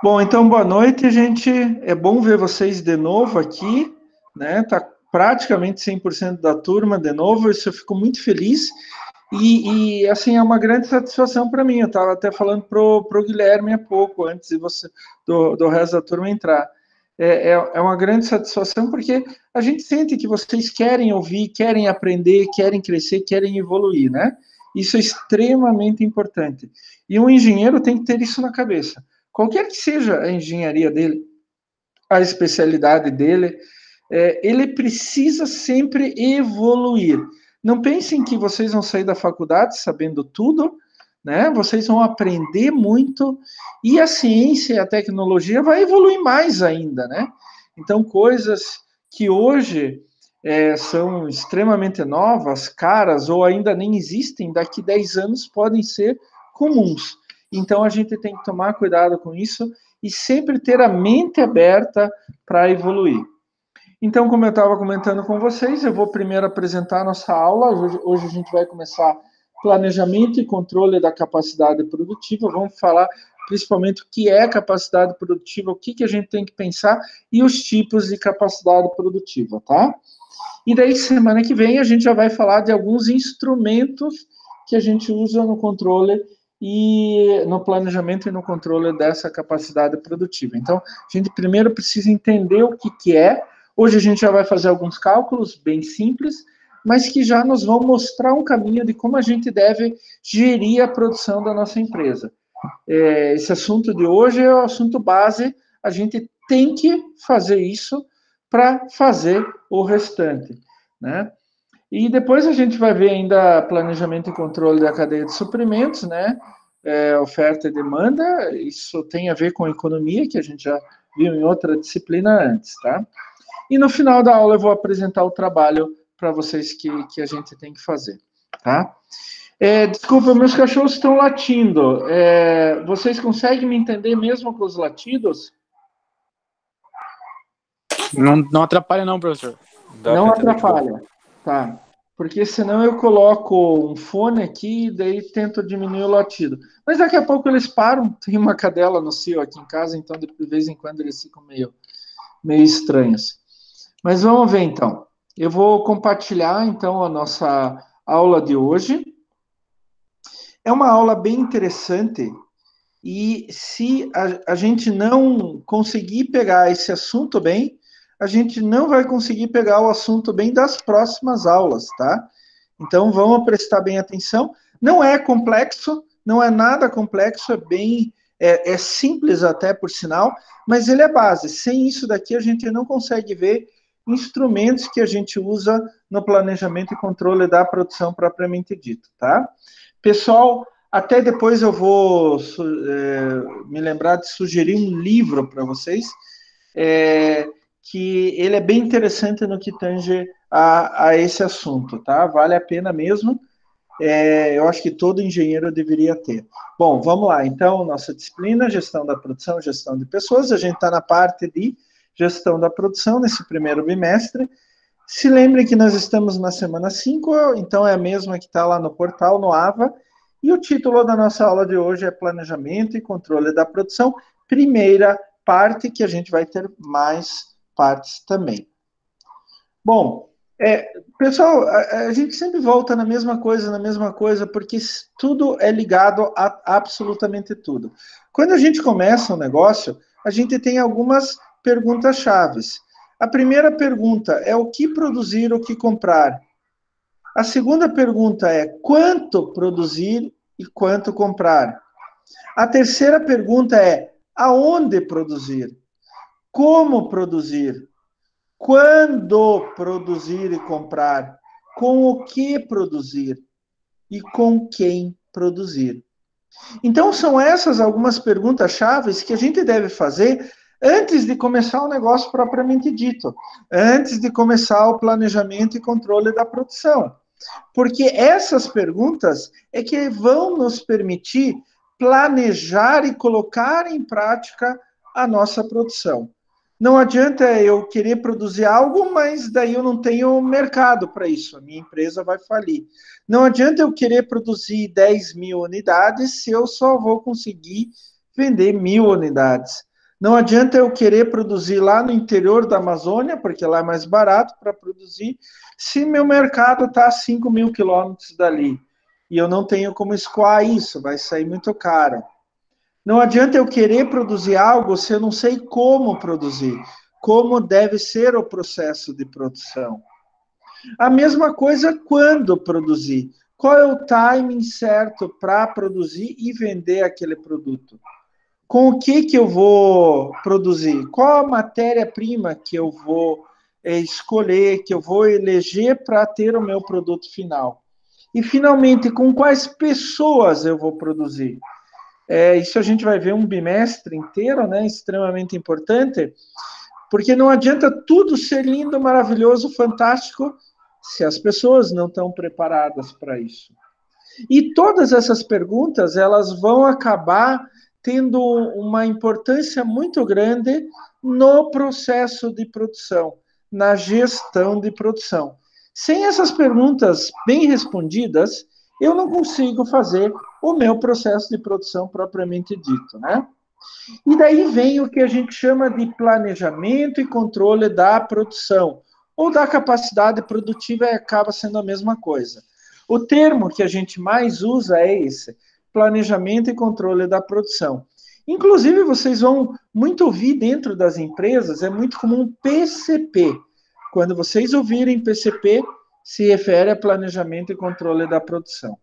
Bom, então boa noite, gente. É bom ver vocês de novo aqui, né? Tá praticamente 100% da turma de novo, isso eu fico muito feliz. Assim, é uma grande satisfação para mim. Eu estava até falando pro Guilherme há pouco, antes de você, do resto da turma entrar. É uma grande satisfação porque a gente sente que vocês querem ouvir, querem aprender, querem crescer, querem evoluir, né? Isso é extremamente importante. E um engenheiro tem que ter isso na cabeça. Qualquer que seja a engenharia dele, a especialidade dele, ele precisa sempre evoluir. Não pensem que vocês vão sair da faculdade sabendo tudo, né? Vocês vão aprender muito e a ciência e a tecnologia vai evoluir mais ainda, né? Então, coisas que hoje são extremamente novas, caras ou ainda nem existem, daqui 10 anos podem ser comuns. Então, a gente tem que tomar cuidado com isso e sempre ter a mente aberta para evoluir. Então, como eu estava comentando com vocês, eu vou primeiro apresentar a nossa aula. Hoje a gente vai começar planejamento e controle da capacidade produtiva. Vamos falar principalmente o que é capacidade produtiva, o que a gente tem que pensar e os tipos de capacidade produtiva, tá? E daí, semana que vem, a gente já vai falar de alguns instrumentos que a gente usa no controle e no planejamento e no controle dessa capacidade produtiva. Então, a gente primeiro precisa entender o que é. Hoje a gente já vai fazer alguns cálculos bem simples, mas que já nos vão mostrar um caminho de como a gente deve gerir a produção da nossa empresa. Esse assunto de hoje é o assunto base, a gente tem que fazer isso para fazer o restante, né? E depois a gente vai ver ainda planejamento e controle da cadeia de suprimentos, né? Oferta e demanda, isso tem a ver com economia, que a gente já viu em outra disciplina antes, tá? E no final da aula eu vou apresentar o trabalho para vocês que a gente tem que fazer, tá? Desculpa, meus cachorros estão latindo. Vocês conseguem me entender mesmo com os latidos? Não atrapalha não, professor. Não atrapalha, tá? Porque senão eu coloco um fone aqui e daí tento diminuir o latido. Mas daqui a pouco eles param. Tem uma cadela no cio aqui em casa, então de vez em quando eles ficam meio estranhos. Mas vamos ver então. Eu vou compartilhar então a nossa aula de hoje. É uma aula bem interessante e se a gente não conseguir pegar esse assunto bem, a gente não vai conseguir pegar o assunto bem das próximas aulas, tá? Então vamos prestar bem atenção. Não é complexo, não é nada complexo, é simples até por sinal, mas ele é base. Sem isso daqui a gente não consegue ver instrumentos que a gente usa no planejamento e controle da produção propriamente dito, tá? Pessoal, até depois eu vou me lembrar de sugerir um livro para vocês, que ele é bem interessante no que tange a esse assunto, tá? Vale a pena mesmo. Eu acho que todo engenheiro deveria ter. Bom, vamos lá. Então, nossa disciplina, gestão da produção, gestão de pessoas. A gente está na parte de gestão da produção nesse primeiro bimestre. Se lembre que nós estamos na semana 5, então é a mesma que está lá no portal, no AVA, e o título da nossa aula de hoje é Planejamento e Controle da Produção, primeira parte, que a gente vai ter mais partes também. Bom, pessoal, a gente sempre volta na mesma coisa, porque tudo é ligado a absolutamente tudo. Quando a gente começa um negócio, a gente tem algumas perguntas chaves. A primeira pergunta é o que produzir, o que comprar. A segunda pergunta é quanto produzir e quanto comprar. A terceira pergunta é aonde produzir, como produzir, quando produzir e comprar, com o que produzir e com quem produzir. Então, são essas algumas perguntas chaves que a gente deve fazer antes de começar o negócio propriamente dito, antes de começar o planejamento e controle da produção. Porque essas perguntas é que vão nos permitir planejar e colocar em prática a nossa produção. Não adianta eu querer produzir algo, mas daí eu não tenho mercado para isso, a minha empresa vai falir. Não adianta eu querer produzir 10 mil unidades se eu só vou conseguir vender 1.000 unidades. Não adianta eu querer produzir lá no interior da Amazônia, porque lá é mais barato para produzir, se meu mercado está a 5 mil quilômetros dali. E eu não tenho como escoar isso, vai sair muito caro. Não adianta eu querer produzir algo se eu não sei como produzir, como deve ser o processo de produção. A mesma coisa quando produzir. Qual é o timing certo para produzir e vender aquele produto? Com o que eu vou produzir? Qual a matéria-prima que eu vou escolher, que eu vou eleger para ter o meu produto final? E, finalmente, com quais pessoas eu vou produzir? Isso a gente vai ver um bimestre inteiro, né? Extremamente importante, porque não adianta tudo ser lindo, maravilhoso, fantástico, se as pessoas não estão preparadas para isso. E todas essas perguntas, elas vão acabar tendo uma importância muito grande no processo de produção, na gestão de produção. Sem essas perguntas bem respondidas, eu não consigo fazer o meu processo de produção propriamente dito, né? E daí vem o que a gente chama de planejamento e controle da produção, ou da capacidade produtiva, e acaba sendo a mesma coisa. O termo que a gente mais usa é esse, planejamento e controle da produção. Inclusive, vocês vão muito ouvir dentro das empresas, é muito comum PCP. Quando vocês ouvirem PCP, se refere a planejamento e controle da produção.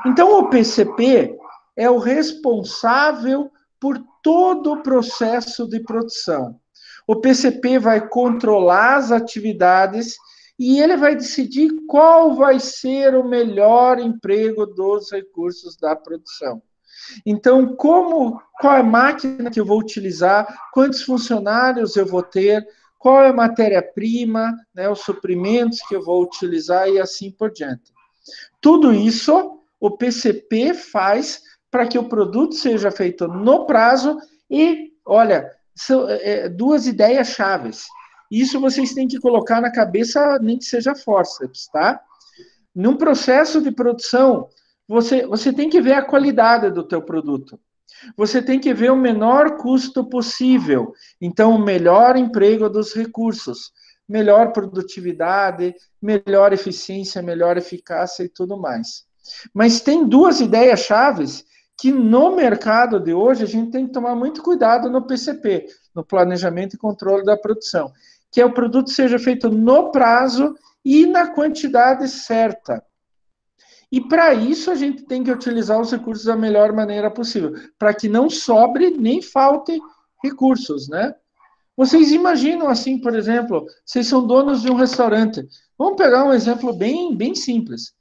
Então, o PCP é o responsável por todo o processo de produção. O PCP vai controlar as atividades e ele vai decidir qual vai ser o melhor emprego dos recursos da produção. Então, qual é a máquina que eu vou utilizar, quantos funcionários eu vou ter, qual é a matéria-prima, né, os suprimentos que eu vou utilizar e assim por diante. Tudo isso o PCP faz para que o produto seja feito no prazo e, olha, são duas ideias chaves. Isso vocês têm que colocar na cabeça, nem que seja forceps, tá? Num processo de produção, você tem que ver a qualidade do teu produto. Você tem que ver o menor custo possível. Então, o melhor emprego dos recursos, melhor produtividade, melhor eficiência, melhor eficácia e tudo mais. Mas tem duas ideias chaves que no mercado de hoje a gente tem que tomar muito cuidado no PCP, no planejamento e controle da produção, que é o produto seja feito no prazo e na quantidade certa. E para isso a gente tem que utilizar os recursos da melhor maneira possível, para que não sobre nem falte recursos, né? Vocês imaginam assim, por exemplo, vocês são donos de um restaurante. Vamos pegar um exemplo bem simples.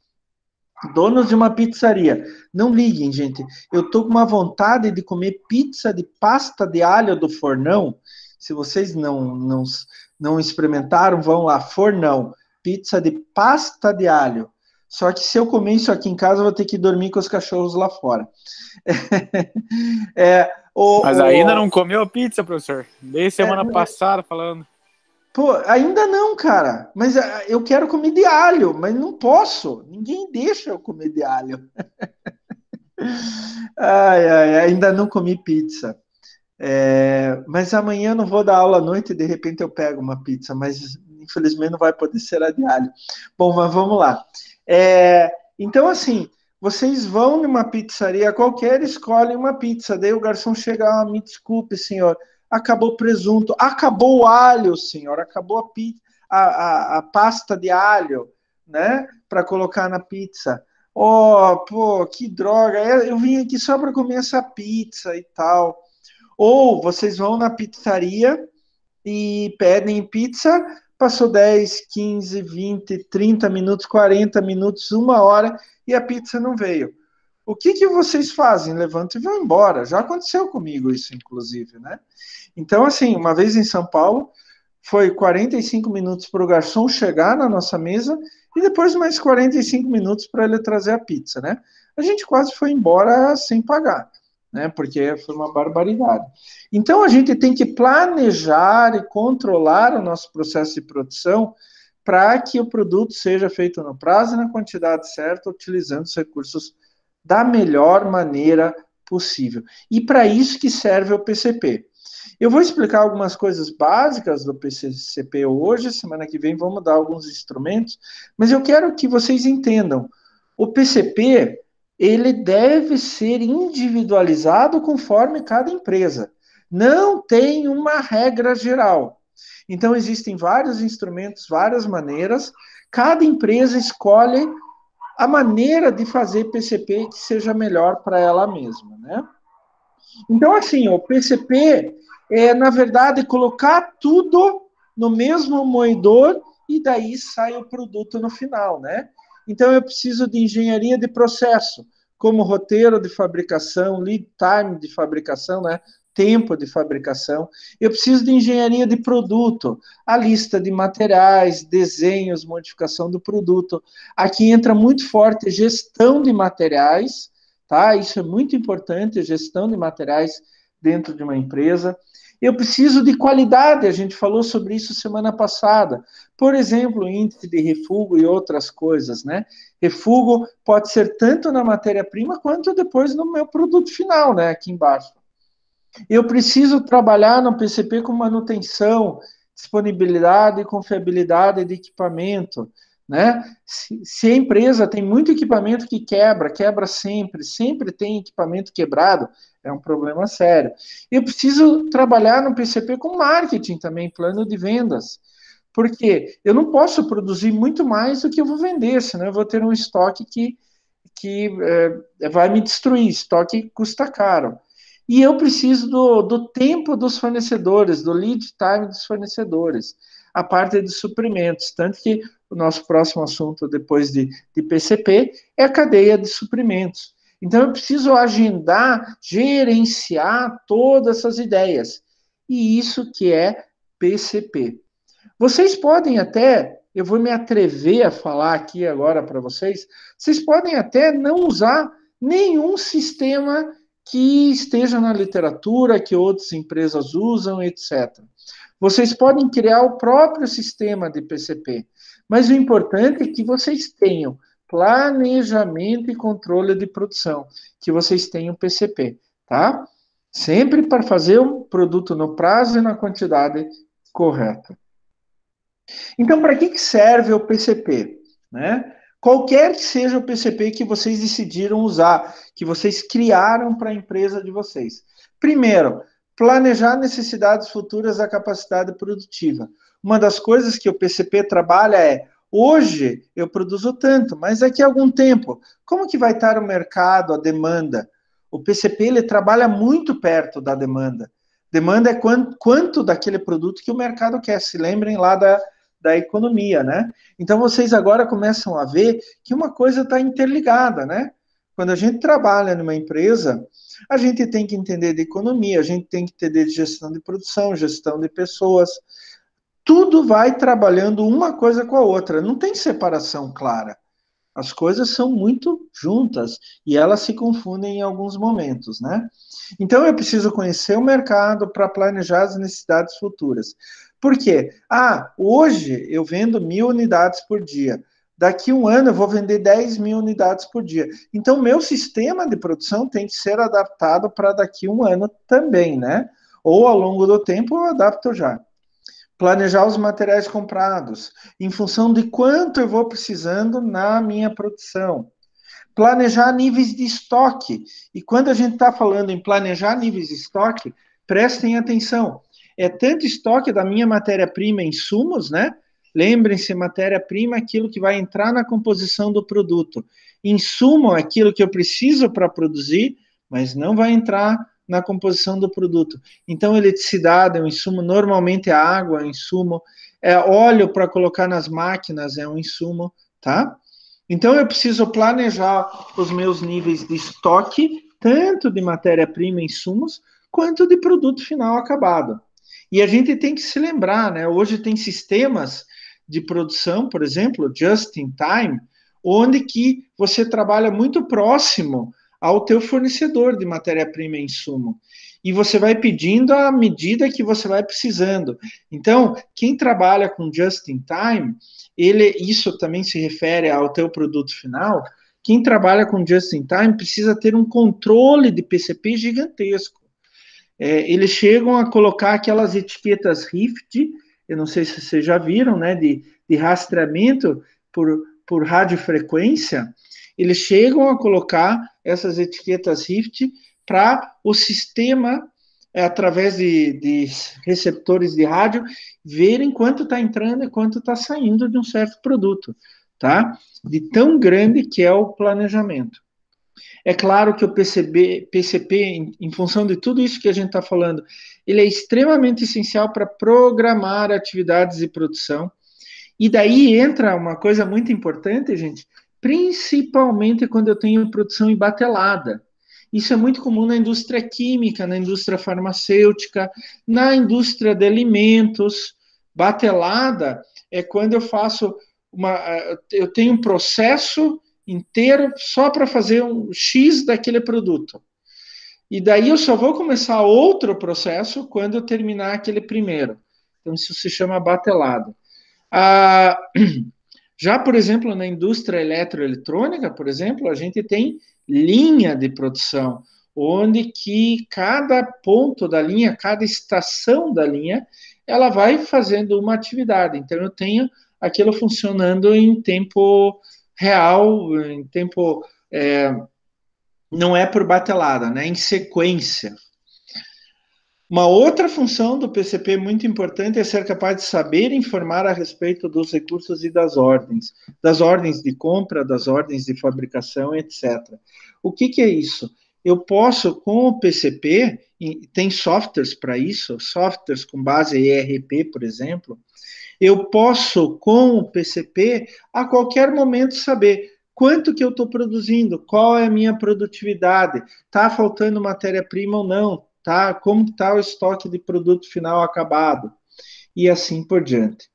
Donos de uma pizzaria. Não liguem, gente. Eu tô com uma vontade de comer pizza de pasta de alho do Fornão. Se vocês não experimentaram, vão lá, Fornão. Pizza de pasta de alho. Só que se eu comer isso aqui em casa, eu vou ter que dormir com os cachorros lá fora. Mas ainda não comeu a pizza, professor? Desde semana passada falando. Pô, ainda não, cara. Mas eu quero comer de alho, mas não posso. Ninguém deixa eu comer de alho. Ainda não comi pizza. Mas amanhã eu não vou dar aula à noite e de repente eu pego uma pizza, mas infelizmente não vai poder ser a de alho. Bom, mas vamos lá. Então, assim, vocês vão numa pizzaria qualquer, escolhem uma pizza, daí o garçom chega, me desculpe, senhor, acabou o presunto, acabou o alho, senhor, acabou a pasta de alho, né, para colocar na pizza. Oh, pô, que droga, eu vim aqui só para comer essa pizza e tal. Ou vocês vão na pizzaria e pedem pizza, passou 10, 15, 20, 30 minutos, 40 minutos, 1 hora e a pizza não veio. O que vocês fazem? Levantam e vão embora. Já aconteceu comigo isso, inclusive, né? Então, assim, uma vez em São Paulo, foi 45 minutos para o garçom chegar na nossa mesa e depois mais 45 minutos para ele trazer a pizza, né? A gente quase foi embora sem pagar, né? Porque foi uma barbaridade. Então, a gente tem que planejar e controlar o nosso processo de produção para que o produto seja feito no prazo e na quantidade certa, utilizando os recursos da melhor maneira possível. E para isso que serve o PCP. Eu vou explicar algumas coisas básicas do PCP hoje, semana que vem vamos dar alguns instrumentos, mas eu quero que vocês entendam, o PCP, ele deve ser individualizado conforme cada empresa. Não tem uma regra geral. Então, existem vários instrumentos, várias maneiras, cada empresa escolhe a maneira de fazer PCP que seja melhor para ela mesma, né? Então, assim, o PCP é, na verdade, colocar tudo no mesmo moedor e daí sai o produto no final, né? Então, eu preciso de engenharia de processo, como roteiro de fabricação, lead time de fabricação, né? Tempo de fabricação. Eu preciso de engenharia de produto, a lista de materiais, desenhos, modificação do produto. Aqui entra muito forte gestão de materiais, tá? Isso é muito importante, gestão de materiais dentro de uma empresa. Eu preciso de qualidade, a gente falou sobre isso semana passada. Por exemplo, índice de refúgio e outras coisas, né? Refúgio pode ser tanto na matéria-prima quanto depois no meu produto final, né? Aqui embaixo. Eu preciso trabalhar no PCP com manutenção, disponibilidade e confiabilidade de equipamento, né? Se a empresa tem muito equipamento que quebra sempre tem equipamento quebrado, é um problema sério. Eu preciso trabalhar no PCP com marketing também, plano de vendas, porque eu não posso produzir muito mais do que eu vou vender, senão eu vou ter um estoque que vai me destruir, estoque custa caro. E eu preciso do tempo dos fornecedores, do lead time dos fornecedores, a parte de suprimentos. Tanto que o nosso próximo assunto, depois de PCP, é a cadeia de suprimentos. Então, eu preciso agendar, gerenciar todas essas ideias. E isso que é PCP. Vocês podem até, eu vou me atrever a falar aqui agora para vocês, vocês podem até não usar nenhum sistema que esteja na literatura, que outras empresas usam, etc. Vocês podem criar o próprio sistema de PCP, mas o importante é que vocês tenham planejamento e controle de produção, que vocês tenham PCP, tá? Sempre para fazer um produto no prazo e na quantidade correta. Então, para que serve o PCP? Né? Qualquer que seja o PCP que vocês decidiram usar, que vocês criaram para a empresa de vocês. Primeiro, planejar necessidades futuras da capacidade produtiva. Uma das coisas que o PCP trabalha é, hoje eu produzo tanto, mas daqui a algum tempo, como que vai estar o mercado, a demanda? O PCP ele trabalha muito perto da demanda. Demanda é quanto daquele produto que o mercado quer. Se lembrem lá da economia, né? Então vocês agora começam a ver que uma coisa está interligada, né? Quando a gente trabalha numa empresa, a gente tem que entender de economia, a gente tem que entender de gestão de produção, gestão de pessoas. Tudo vai trabalhando uma coisa com a outra, não tem separação clara. As coisas são muito juntas e elas se confundem em alguns momentos, né? Então eu preciso conhecer o mercado para planejar as necessidades futuras. Por quê? Hoje eu vendo 1.000 unidades por dia. Daqui um ano eu vou vender 10.000 unidades por dia. Então, meu sistema de produção tem que ser adaptado para daqui um ano também, né? Ou ao longo do tempo eu adapto já. Planejar os materiais comprados, em função de quanto eu vou precisando na minha produção. Planejar níveis de estoque. E quando a gente está falando em planejar níveis de estoque, prestem atenção. É tanto estoque da minha matéria-prima, insumos, né? Lembrem-se, matéria-prima é aquilo que vai entrar na composição do produto. Insumo é aquilo que eu preciso para produzir, mas não vai entrar na composição do produto. Então, eletricidade é um insumo, normalmente a água é um insumo, óleo para colocar nas máquinas é um insumo, tá? Então, eu preciso planejar os meus níveis de estoque, tanto de matéria-prima e insumos, quanto de produto final acabado. E a gente tem que se lembrar, né? Hoje tem sistemas de produção, por exemplo, just in time, onde que você trabalha muito próximo ao teu fornecedor de matéria-prima e insumo. E você vai pedindo à medida que você vai precisando. Então, quem trabalha com just in time, isso também se refere ao teu produto final, quem trabalha com just in time precisa ter um controle de PCP gigantesco. eles chegam a colocar aquelas etiquetas RIFT, eu não sei se vocês já viram, né, de rastreamento por radiofrequência, eles chegam a colocar essas etiquetas RIFT para o sistema, através de receptores de rádio, verem quanto está entrando e quanto está saindo de um certo produto, tá? De tão grande que é o planejamento. É claro que o PCP, em função de tudo isso que a gente está falando, ele é extremamente essencial para programar atividades de produção. E daí entra uma coisa muito importante, gente, principalmente quando eu tenho produção em batelada. Isso é muito comum na indústria química, na indústria farmacêutica, na indústria de alimentos. Batelada é quando eu faço eu tenho um processo inteiro só para fazer um X daquele produto. E daí eu só vou começar outro processo quando eu terminar aquele primeiro. Então isso se chama batelada. Já, por exemplo, na indústria eletroeletrônica, por exemplo, a gente tem linha de produção, onde que cada ponto da linha, cada estação da linha, ela vai fazendo uma atividade. Então, eu tenho aquilo funcionando em tempo real, em tempo... não é por batelada, né? Em sequência. Uma outra função do PCP muito importante é ser capaz de saber informar a respeito dos recursos e das ordens de compra, das ordens de fabricação, etc. O que é isso? Eu posso, com o PCP, tem softwares para isso, softwares com base em ERP, por exemplo, eu posso, com o PCP, a qualquer momento saber quanto que eu estou produzindo, qual é a minha produtividade, está faltando matéria-prima ou não, tá? Como está o estoque de produto final acabado, e assim por diante.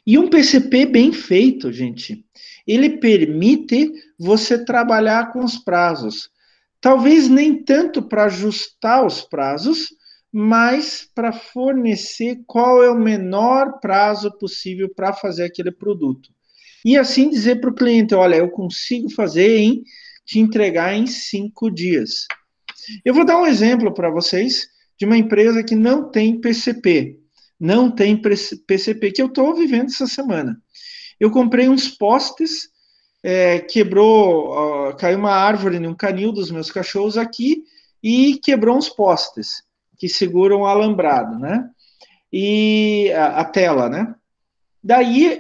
E um PCP bem feito, gente, ele permite você trabalhar com os prazos. Talvez nem tanto para ajustar os prazos, mas para fornecer qual é o menor prazo possível para fazer aquele produto. E assim dizer para o cliente, olha, eu consigo te entregar em 5 dias. Eu vou dar um exemplo para vocês de uma empresa que não tem PCP. Não tem PCP, que eu estou vivendo essa semana. Eu comprei uns postes, caiu uma árvore num canil dos meus cachorros aqui e quebrou uns postes que seguram o alambrado, né? E a tela, né? Daí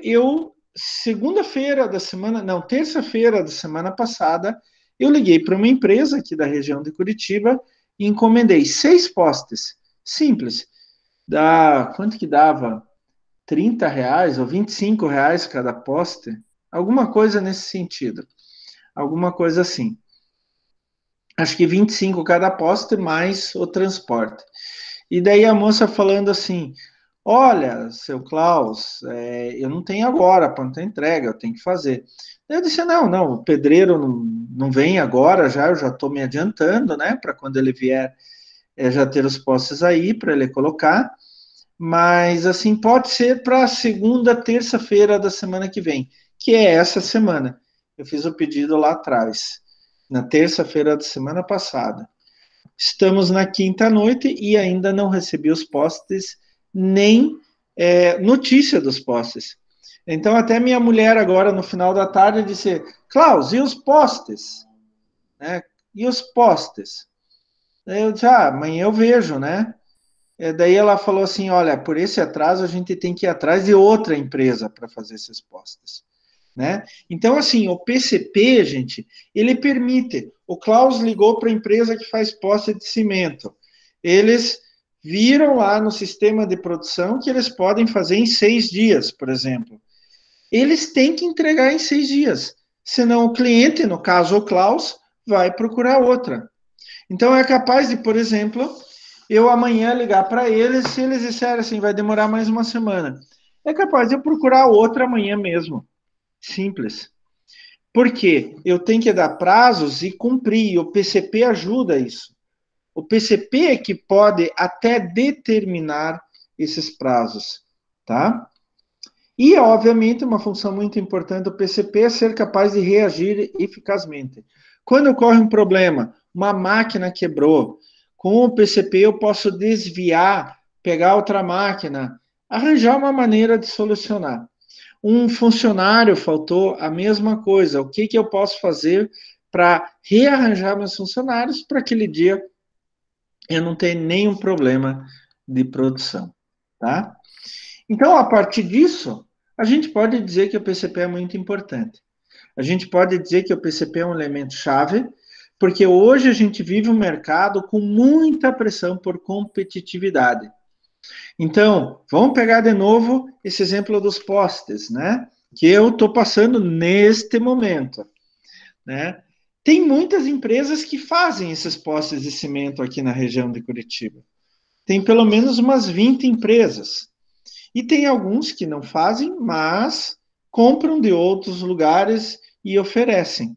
terça-feira da semana passada, eu liguei para uma empresa aqui da região de Curitiba e encomendei 6 postes, simples. Quanto que dava? R$ 30 ou R$ 25 cada poste? Alguma coisa nesse sentido. Alguma coisa assim. Acho que 25 cada poste mais o transporte. E daí a moça falando assim, olha, seu Klaus, eu não tenho agora pronta entrega, eu tenho que fazer. Eu disse, não, o pedreiro não vem agora, eu já estou me adiantando, né, para quando ele vier, já ter os postes aí, para ele colocar, mas, assim, pode ser para segunda, terça-feira da semana que vem, que é essa semana. Eu fiz o pedido lá atrás, na terça-feira da semana passada. Estamos na quinta noite e ainda não recebi os postes, nem notícia dos postes. Então, até minha mulher agora, no final da tarde, disse, Klaus, e os postes? Né? E os postes? Eu disse, amanhã eu vejo, né? Daí ela falou assim, olha, por esse atraso a gente tem que ir atrás de outra empresa para fazer esses postes. Né? Então, assim, o PCP, gente, ele permite. O Klaus ligou para a empresa que faz poste de cimento. Eles viram lá no sistema de produção que eles podem fazer em 6 dias, por exemplo. Eles têm que entregar em 6 dias. Senão o cliente, no caso o Klaus, vai procurar outra. Então, é capaz de, por exemplo, eu amanhã ligar para eles, se eles disserem assim, vai demorar mais uma semana. É capaz de eu procurar outra amanhã mesmo. Simples. Porque eu tenho que dar prazos e cumprir. O PCP ajuda isso. O PCP é que pode até determinar esses prazos, tá? E, obviamente, uma função muito importante do PCP é ser capaz de reagir eficazmente. Quando ocorre um problema, uma máquina quebrou, Com o PCP eu posso desviar, pegar outra máquina, arranjar uma maneira de solucionar. Um funcionário faltou, a mesma coisa. O que eu posso fazer para rearranjar meus funcionários para aquele dia eu não ter nenhum problema de produção, tá? Então, a partir disso, a gente pode dizer que o PCP é muito importante. A gente pode dizer que o PCP é um elemento chave, porque hoje a gente vive um mercado com muita pressão por competitividade. Então, vamos pegar de novo esse exemplo dos postes, né? Que eu estou passando neste momento, né? Tem muitas empresas que fazem esses postes de cimento aqui na região de Curitiba. Tem pelo menos umas 20 empresas. E tem alguns que não fazem, mas compram de outros lugares e oferecem.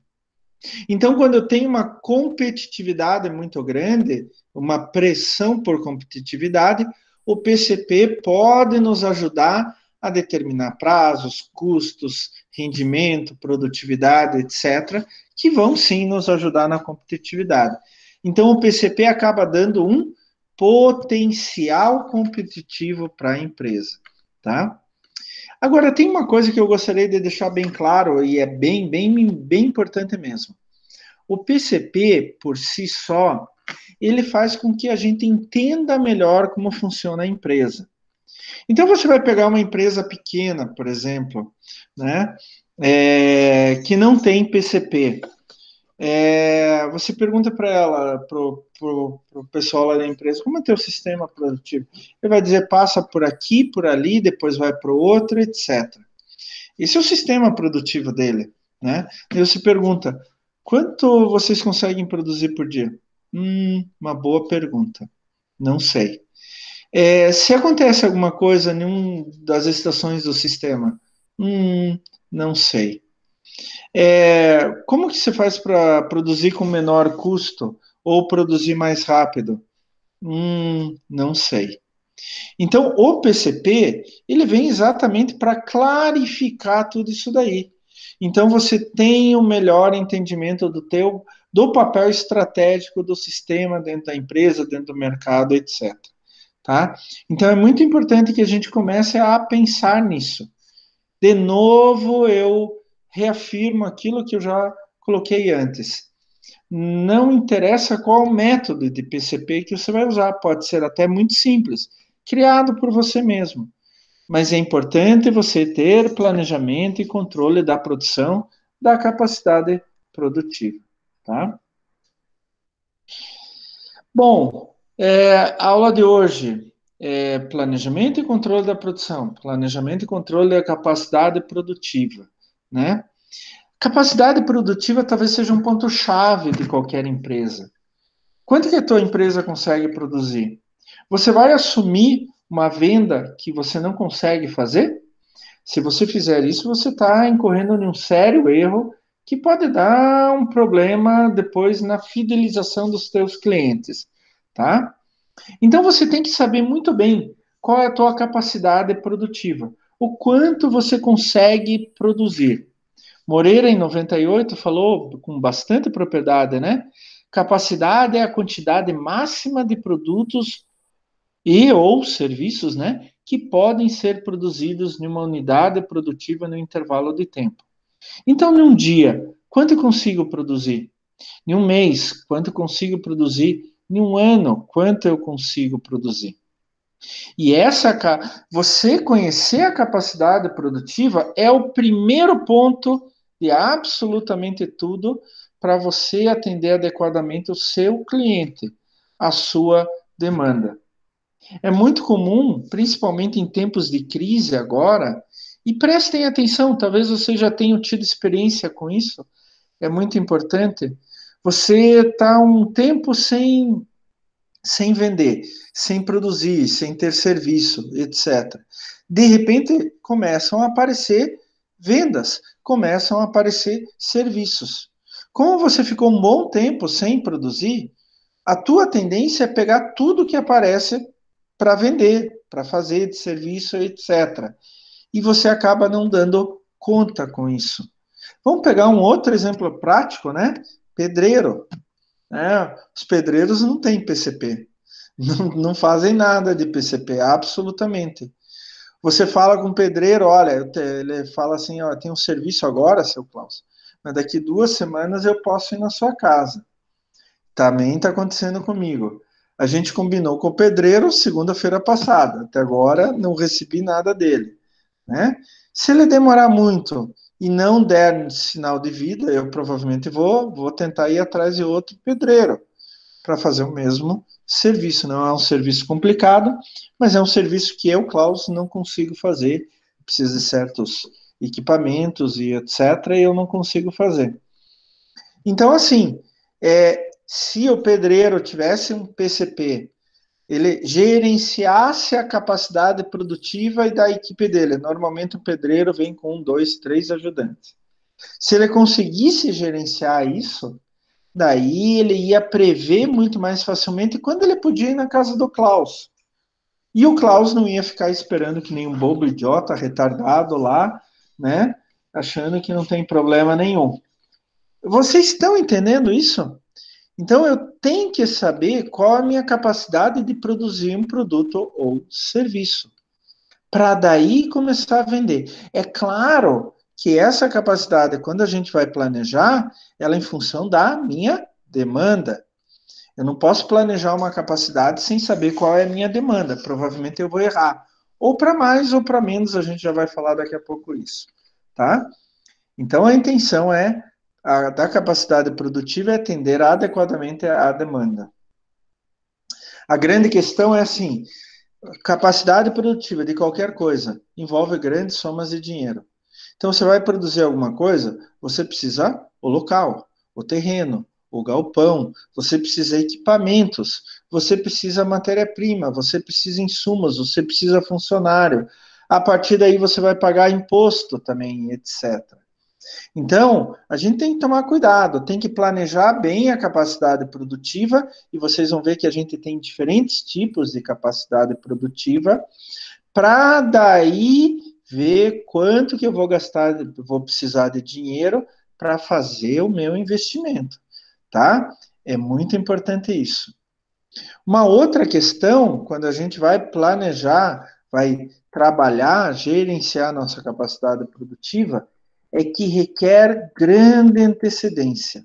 Então, quando eu tenho uma competitividade muito grande, uma pressão por competitividade, o PCP pode nos ajudar a determinar prazos, custos, rendimento, produtividade, etc., que vão sim nos ajudar na competitividade. Então, o PCP acaba dando um potencial competitivo para a empresa, tá? Agora, tem uma coisa que eu gostaria de deixar bem claro, e é bem importante mesmo. O PCP, por si só, ele faz com que a gente entenda melhor como funciona a empresa. Então, você vai pegar uma empresa pequena, por exemplo, né, que não tem PCP. Você pergunta para ela, para o pessoal lá da empresa, como é teu sistema produtivo? Ele vai dizer, passa por aqui, por ali, depois vai para o outro, etc. Esse é o sistema produtivo dele, né? E você pergunta, quanto vocês conseguem produzir por dia? Uma boa pergunta. Não sei. Se acontece alguma coisa em uma das estações do sistema? Não sei. Como que você faz para produzir com menor custo ou produzir mais rápido? Não sei. Então, o PCP, ele vem exatamente para clarificar tudo isso daí. Então, você tem um melhor entendimento do papel estratégico do sistema dentro da empresa, dentro do mercado, etc. Tá? Então, é muito importante que a gente comece a pensar nisso. De novo, eu reafirmo aquilo que eu já coloquei antes. Não interessa qual método de PCP que você vai usar, pode ser até muito simples, criado por você mesmo. Mas é importante você ter planejamento e controle da produção, da capacidade produtiva, tá? Bom, a aula de hoje é planejamento e controle da produção, planejamento e controle da capacidade produtiva, né? Capacidade produtiva talvez seja um ponto-chave de qualquer empresa. Quanto que a tua empresa consegue produzir? Você vai assumir uma venda que você não consegue fazer? Se você fizer isso, você está incorrendo em um sério erro que pode dar um problema depois na fidelização dos teus clientes, tá? Então você tem que saber muito bem qual é a tua capacidade produtiva, o quanto você consegue produzir. Moreira, em 98, falou com bastante propriedade, né? Capacidade é a quantidade máxima de produtos e ou serviços, né, que podem ser produzidos em uma unidade produtiva no intervalo de tempo. Então, em um dia, quanto eu consigo produzir? Em um mês, quanto eu consigo produzir? Em um ano, quanto eu consigo produzir? E você conhecer a capacidade produtiva é o primeiro ponto de absolutamente tudo para você atender adequadamente o seu cliente, a sua demanda. É muito comum, principalmente em tempos de crise agora, e prestem atenção, talvez você já tenha tido experiência com isso, é muito importante. Você está um tempo sem vender, sem produzir, sem ter serviço, etc. De repente, começam a aparecer vendas, começam a aparecer serviços. Como você ficou um bom tempo sem produzir, a tua tendência é pegar tudo que aparece para vender, para fazer de serviço, etc. E você acaba não dando conta com isso. Vamos pegar um outro exemplo prático, né? Pedreiro. né? Os pedreiros não têm PCP, não fazem nada de PCP, absolutamente. Você fala com o pedreiro, olha, ele fala assim, ó, tem um serviço agora, seu Klaus, mas daqui 2 semanas eu posso ir na sua casa. Também está acontecendo comigo. A gente combinou com o pedreiro segunda-feira passada. Até agora não recebi nada dele, né? Se ele demorar muito e não der sinal de vida, eu provavelmente vou tentar ir atrás de outro pedreiro para fazer o mesmo serviço. Não é um serviço complicado, mas é um serviço que eu, Klaus, não consigo fazer. Precisa de certos equipamentos e etc. E eu não consigo fazer. Então, assim, se o pedreiro tivesse um PCP, ele gerenciasse a capacidade produtiva e da equipe dele. Normalmente o pedreiro vem com 1, 2, 3 ajudantes. Se ele conseguisse gerenciar isso, daí ele ia prever muito mais facilmente quando ele podia ir na casa do Klaus. E o Klaus não ia ficar esperando que nem um bobo idiota, retardado lá, né? Achando que não tem problema nenhum. Vocês estão entendendo isso? Então, eu tenho que saber qual a minha capacidade de produzir um produto ou serviço, para daí começar a vender. É claro que essa capacidade, quando a gente vai planejar, ela é em função da minha demanda. Eu não posso planejar uma capacidade sem saber qual é a minha demanda. Provavelmente eu vou errar. Ou para mais ou para menos, a gente já vai falar daqui a pouco isso, tá? Então, a intenção da capacidade produtiva é atender adequadamente à demanda. A grande questão é assim, capacidade produtiva de qualquer coisa envolve grandes somas de dinheiro. Então, você vai produzir alguma coisa, você precisa o local, o terreno, o galpão, você precisa equipamentos, você precisa matéria-prima, você precisa insumos, você precisa funcionário. A partir daí, você vai pagar imposto também, etc. Então, a gente tem que tomar cuidado, tem que planejar bem a capacidade produtiva, e vocês vão ver que a gente tem diferentes tipos de capacidade produtiva, para daí ver quanto que eu vou gastar, vou precisar de dinheiro para fazer o meu investimento, tá? É muito importante isso. Uma outra questão, quando a gente vai planejar, vai trabalhar, gerenciar nossa capacidade produtiva, é que requer grande antecedência.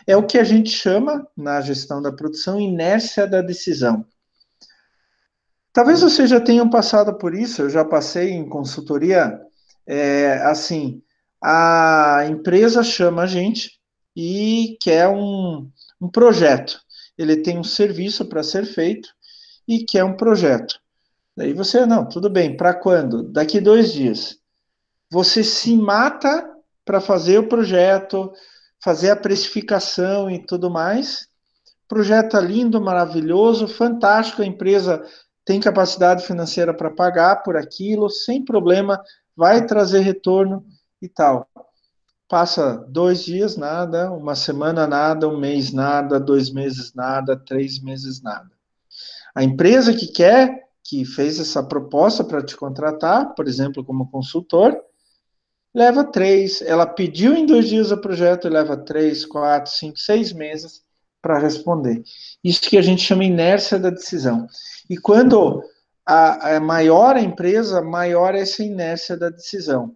É o que a gente chama, na gestão da produção, inércia da decisão. Talvez vocês já tenham passado por isso, eu já passei em consultoria, assim, a empresa chama a gente e quer um projeto. Ele tem um serviço para ser feito e quer um projeto. Daí você, não, tudo bem, para quando? Daqui 2 dias. Você se mata para fazer o projeto, fazer a precificação e tudo mais. Projeto lindo, maravilhoso, fantástico, a empresa tem capacidade financeira para pagar por aquilo, sem problema, vai trazer retorno e tal. Passa 2 dias, nada, uma semana, nada, um mês, nada, 2 meses, nada, 3 meses, nada. A empresa que fez essa proposta para te contratar, por exemplo, como consultor, leva 3. Ela pediu em 2 dias o projeto e leva 3, 4, 5, 6 meses para responder. Isso que a gente chama inércia da decisão. E quando a maior a empresa, maior é essa inércia da decisão.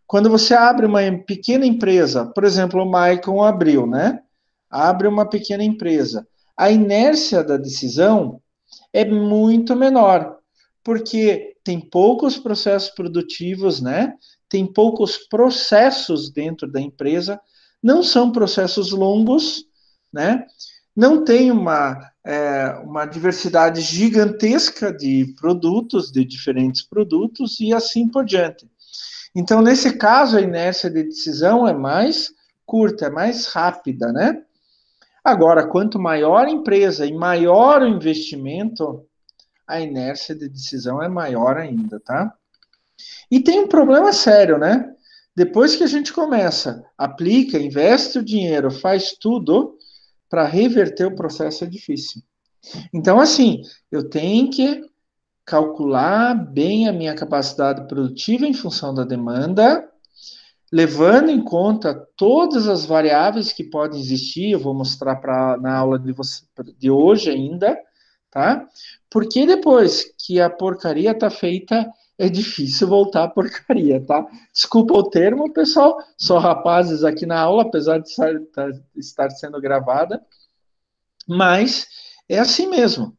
Quando você abre uma pequena empresa, por exemplo, o Maicon abriu, né? Abre uma pequena empresa. A inércia da decisão é muito menor, porque tem poucos processos produtivos, né? Tem poucos processos dentro da empresa, não são processos longos, né? Não tem uma diversidade gigantesca de produtos, de diferentes produtos, e assim por diante. Então, nesse caso, a inércia de decisão é mais curta, é mais rápida, né? Agora, quanto maior a empresa e maior o investimento, a inércia de decisão é maior ainda, tá? E tem um problema sério, né? Depois que a gente começa, aplica, investe o dinheiro, faz tudo, para reverter o processo é difícil. Então, assim, eu tenho que calcular bem a minha capacidade produtiva em função da demanda, levando em conta todas as variáveis que podem existir, eu vou mostrar na aula de hoje ainda, tá? Porque depois que a porcaria está feita, é difícil voltar à porcaria, tá? Desculpa o termo, pessoal, só rapazes aqui na aula, apesar de estar sendo gravada, mas é assim mesmo.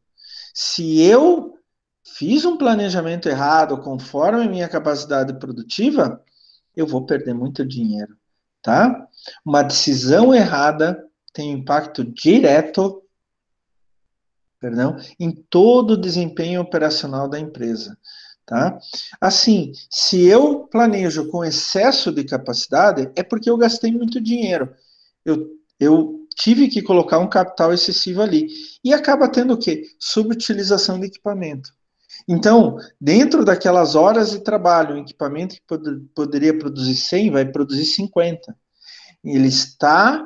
Se eu fiz um planejamento errado conforme a minha capacidade produtiva, eu vou perder muito dinheiro, tá? Uma decisão errada tem impacto direto, perdão, em todo o desempenho operacional da empresa, tá? Assim, se eu planejo com excesso de capacidade, é porque eu gastei muito dinheiro. Eu tive que colocar um capital excessivo ali. E acaba tendo o quê? Subutilização de equipamento. Então, dentro daquelas horas de trabalho, um equipamento que poderia produzir 100 vai produzir 50. Ele está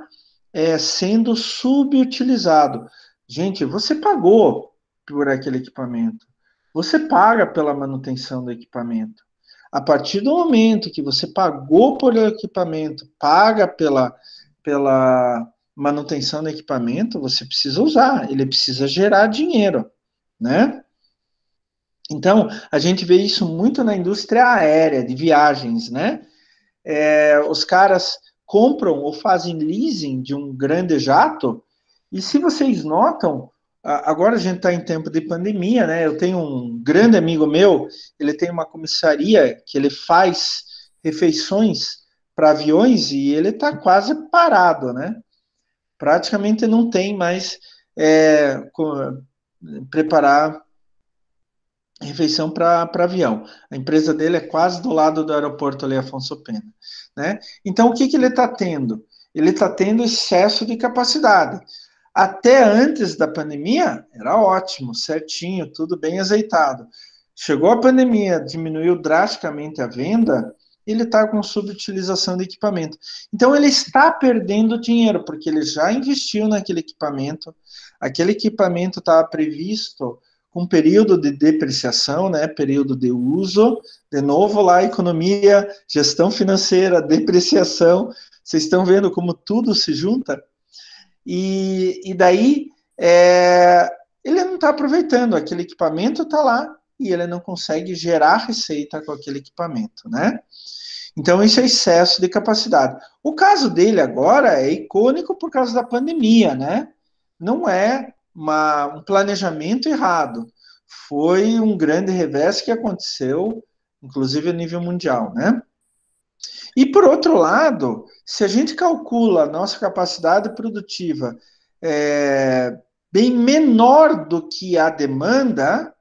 sendo subutilizado. Gente, você pagou por aquele equipamento. Você paga pela manutenção do equipamento. A partir do momento que você pagou por equipamento, paga pela manutenção do equipamento, você precisa usar, ele precisa gerar dinheiro, né? Então, a gente vê isso muito na indústria aérea, de viagens, né? Os caras compram ou fazem leasing de um grande jato, e se vocês notam, agora a gente está em tempo de pandemia, né? Eu tenho um grande amigo meu, ele tem uma comissaria que ele faz refeições para aviões e ele está quase parado, né? Praticamente não tem mais preparar refeição para avião. A empresa dele é quase do lado do aeroporto ali, Afonso Pena. Né? Então, o que ele está tendo? Ele está tendo excesso de capacidade. Até antes da pandemia, era ótimo, certinho, tudo bem azeitado. Chegou a pandemia, diminuiu drasticamente a venda, ele está com subutilização de equipamento. Então, ele está perdendo dinheiro, porque ele já investiu naquele equipamento, aquele equipamento estava previsto com período de depreciação, né, período de uso, de novo lá, economia, gestão financeira, depreciação, vocês estão vendo como tudo se junta? E daí, ele não está aproveitando, aquele equipamento está lá, e ele não consegue gerar receita com aquele equipamento, né? Então, isso é excesso de capacidade. O caso dele agora é icônico por causa da pandemia, né? Não é um planejamento errado. Foi um grande revés que aconteceu, inclusive a nível mundial, né? E por outro lado, se a gente calcula a nossa capacidade produtiva bem menor do que a demanda,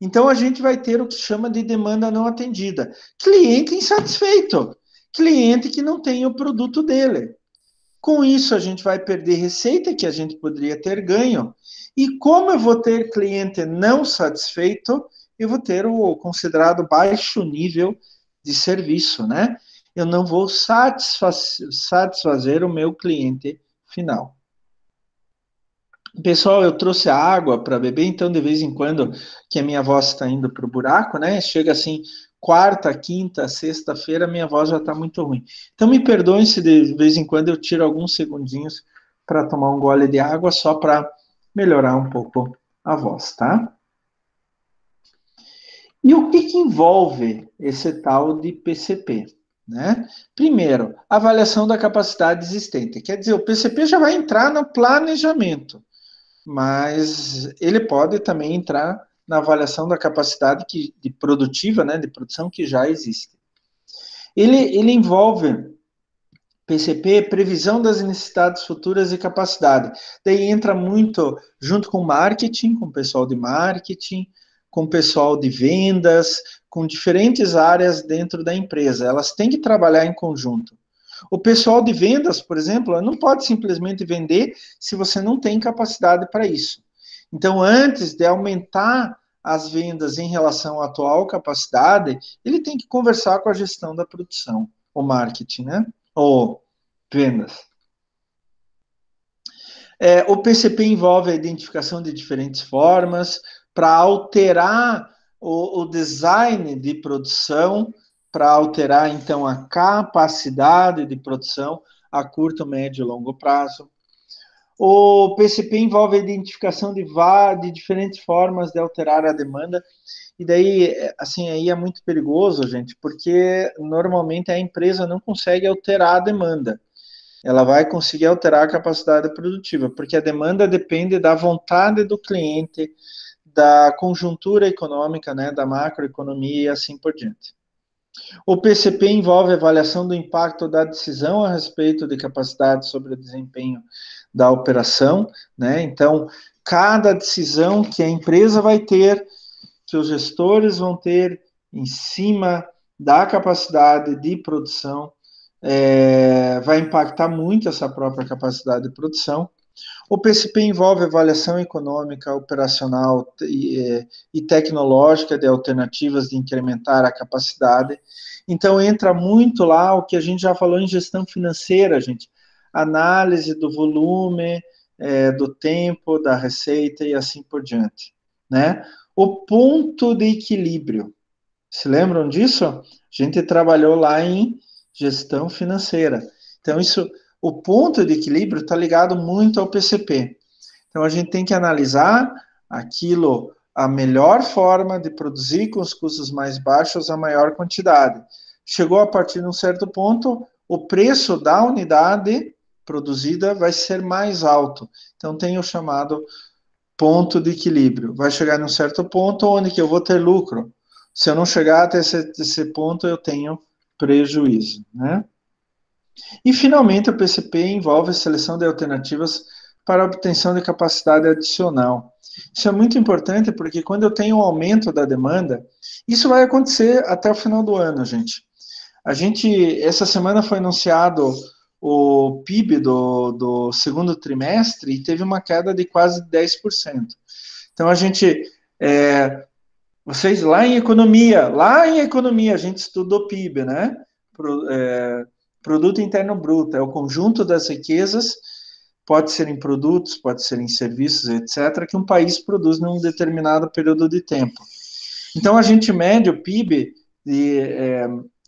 então a gente vai ter o que chama de demanda não atendida. Cliente insatisfeito, cliente que não tem o produto dele. Com isso, a gente vai perder receita que a gente poderia ter ganho. E como eu vou ter cliente não satisfeito, eu vou ter o considerado baixo nível de serviço, né? Eu não vou satisfazer o meu cliente final. Pessoal, eu trouxe água para beber, então de vez em quando que a minha voz está indo para o buraco, né? Chega assim, quarta, quinta, sexta-feira, minha voz já está muito ruim. Então me perdoem se de vez em quando eu tiro alguns segundinhos para tomar um gole de água, só para melhorar um pouco a voz, tá? E o que envolve esse tal de PCP? Né? Primeiro, avaliação da capacidade existente. Quer dizer, o PCP já vai entrar no planejamento, mas ele pode também entrar na avaliação da capacidade de produtiva, né, de produção que já existe. Ele envolve PCP, previsão das necessidades futuras e capacidade. Daí entra muito junto com marketing, com o pessoal de marketing, com o pessoal de vendas, com diferentes áreas dentro da empresa. Elas têm que trabalhar em conjunto. O pessoal de vendas, por exemplo, não pode simplesmente vender se você não tem capacidade para isso. Então, antes de aumentar as vendas em relação à atual capacidade, ele tem que conversar com a gestão da produção, o marketing, né? Ou vendas. O PCP envolve a identificação de diferentes formas para alterar o design de produção, para alterar, então, a capacidade de produção a curto, médio e longo prazo. O PCP envolve a identificação de diferentes formas de alterar a demanda, e daí, assim, aí é muito perigoso, gente, porque normalmente a empresa não consegue alterar a demanda. Ela vai conseguir alterar a capacidade produtiva, porque a demanda depende da vontade do cliente, da conjuntura econômica, né, da macroeconomia e assim por diante. O PCP envolve a avaliação do impacto da decisão a respeito de capacidade sobre o desempenho da operação, né? Então, cada decisão que a empresa vai ter, que os gestores vão ter em cima da capacidade de produção, vai impactar muito essa própria capacidade de produção. O PCP envolve avaliação econômica, operacional e tecnológica de alternativas de incrementar a capacidade. Então, entra muito lá o que a gente já falou em gestão financeira, gente. Análise do volume, do tempo, da receita e assim por diante, né? O ponto de equilíbrio. Se lembram disso? A gente trabalhou lá em gestão financeira. Então, o ponto de equilíbrio está ligado muito ao PCP. Então, a gente tem que analisar aquilo, a melhor forma de produzir com os custos mais baixos a maior quantidade. Chegou a partir de um certo ponto, o preço da unidade produzida vai ser mais alto. Então, tem o chamado ponto de equilíbrio. Vai chegar num certo ponto onde que eu vou ter lucro. Se eu não chegar até esse ponto, eu tenho prejuízo, né? E, finalmente, o PCP envolve a seleção de alternativas para a obtenção de capacidade adicional. Isso é muito importante porque quando eu tenho um aumento da demanda, isso vai acontecer até o final do ano, gente. Essa semana foi anunciado o PIB do segundo trimestre e teve uma queda de quase 10%. Então, vocês lá em economia, a gente estudou PIB, né? Produto Interno Bruto, é o conjunto das riquezas, pode ser em produtos, pode ser em serviços, etc., que um país produz num determinado período de tempo. Então, a gente mede o PIB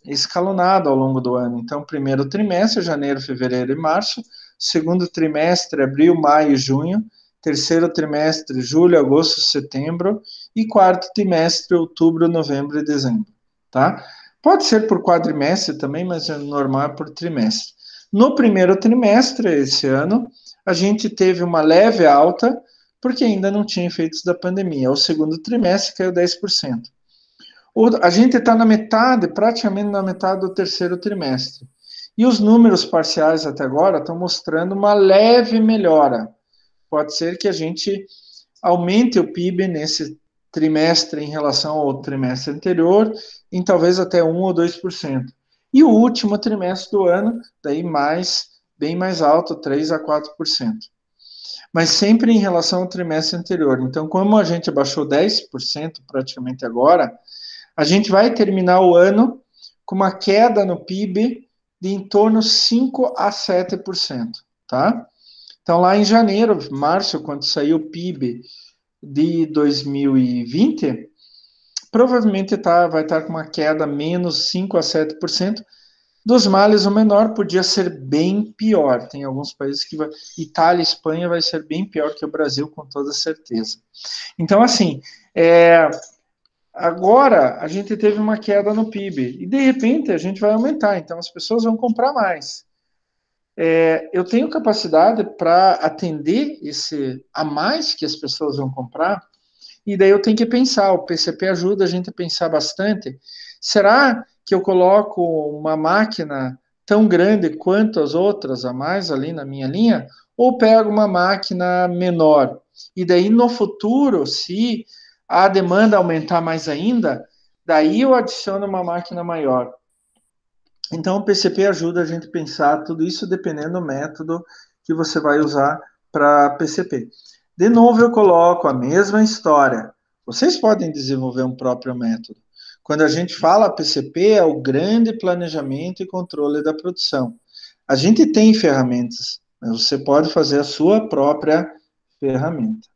escalonado ao longo do ano. Então, primeiro trimestre, janeiro, fevereiro e março, segundo trimestre, abril, maio e junho, terceiro trimestre, julho, agosto, setembro, e quarto trimestre, outubro, novembro e dezembro, tá? Pode ser por quadrimestre também, mas é normal por trimestre. No primeiro trimestre, esse ano, a gente teve uma leve alta, porque ainda não tinha efeitos da pandemia. O segundo trimestre caiu 10%. A gente está praticamente na metade do terceiro trimestre. E os números parciais até agora estão mostrando uma leve melhora. Pode ser que a gente aumente o PIB nesse trimestre em relação ao trimestre anterior, em talvez até 1 ou 2%. E o último trimestre do ano, daí bem mais alto, 3 a 4%. Mas sempre em relação ao trimestre anterior. Então, como a gente abaixou 10% praticamente agora, a gente vai terminar o ano com uma queda no PIB de em torno de 5 a 7%, tá? Então, lá em janeiro, março, quando saiu o PIB de 2020, provavelmente vai estar com uma queda menos 5 a 7%. Dos males, o menor podia ser bem pior. Tem alguns países que Itália e Espanha vai ser bem pior que o Brasil, com toda certeza. Então, assim, agora a gente teve uma queda no PIB e, de repente, a gente vai aumentar. Então, as pessoas vão comprar mais. Eu tenho capacidade para atender esse a mais que as pessoas vão comprar, e daí eu tenho que pensar, o PCP ajuda a gente a pensar bastante. Será que eu coloco uma máquina tão grande quanto as outras a mais ali na minha linha, ou pego uma máquina menor? E daí no futuro, se a demanda aumentar mais ainda, daí eu adiciono uma máquina maior. Então, o PCP ajuda a gente a pensar tudo isso dependendo do método que você vai usar para PCP. De novo, eu coloco a mesma história. Vocês podem desenvolver um próprio método. Quando a gente fala PCP, é o grande planejamento e controle da produção. A gente tem ferramentas, mas você pode fazer a sua própria ferramenta.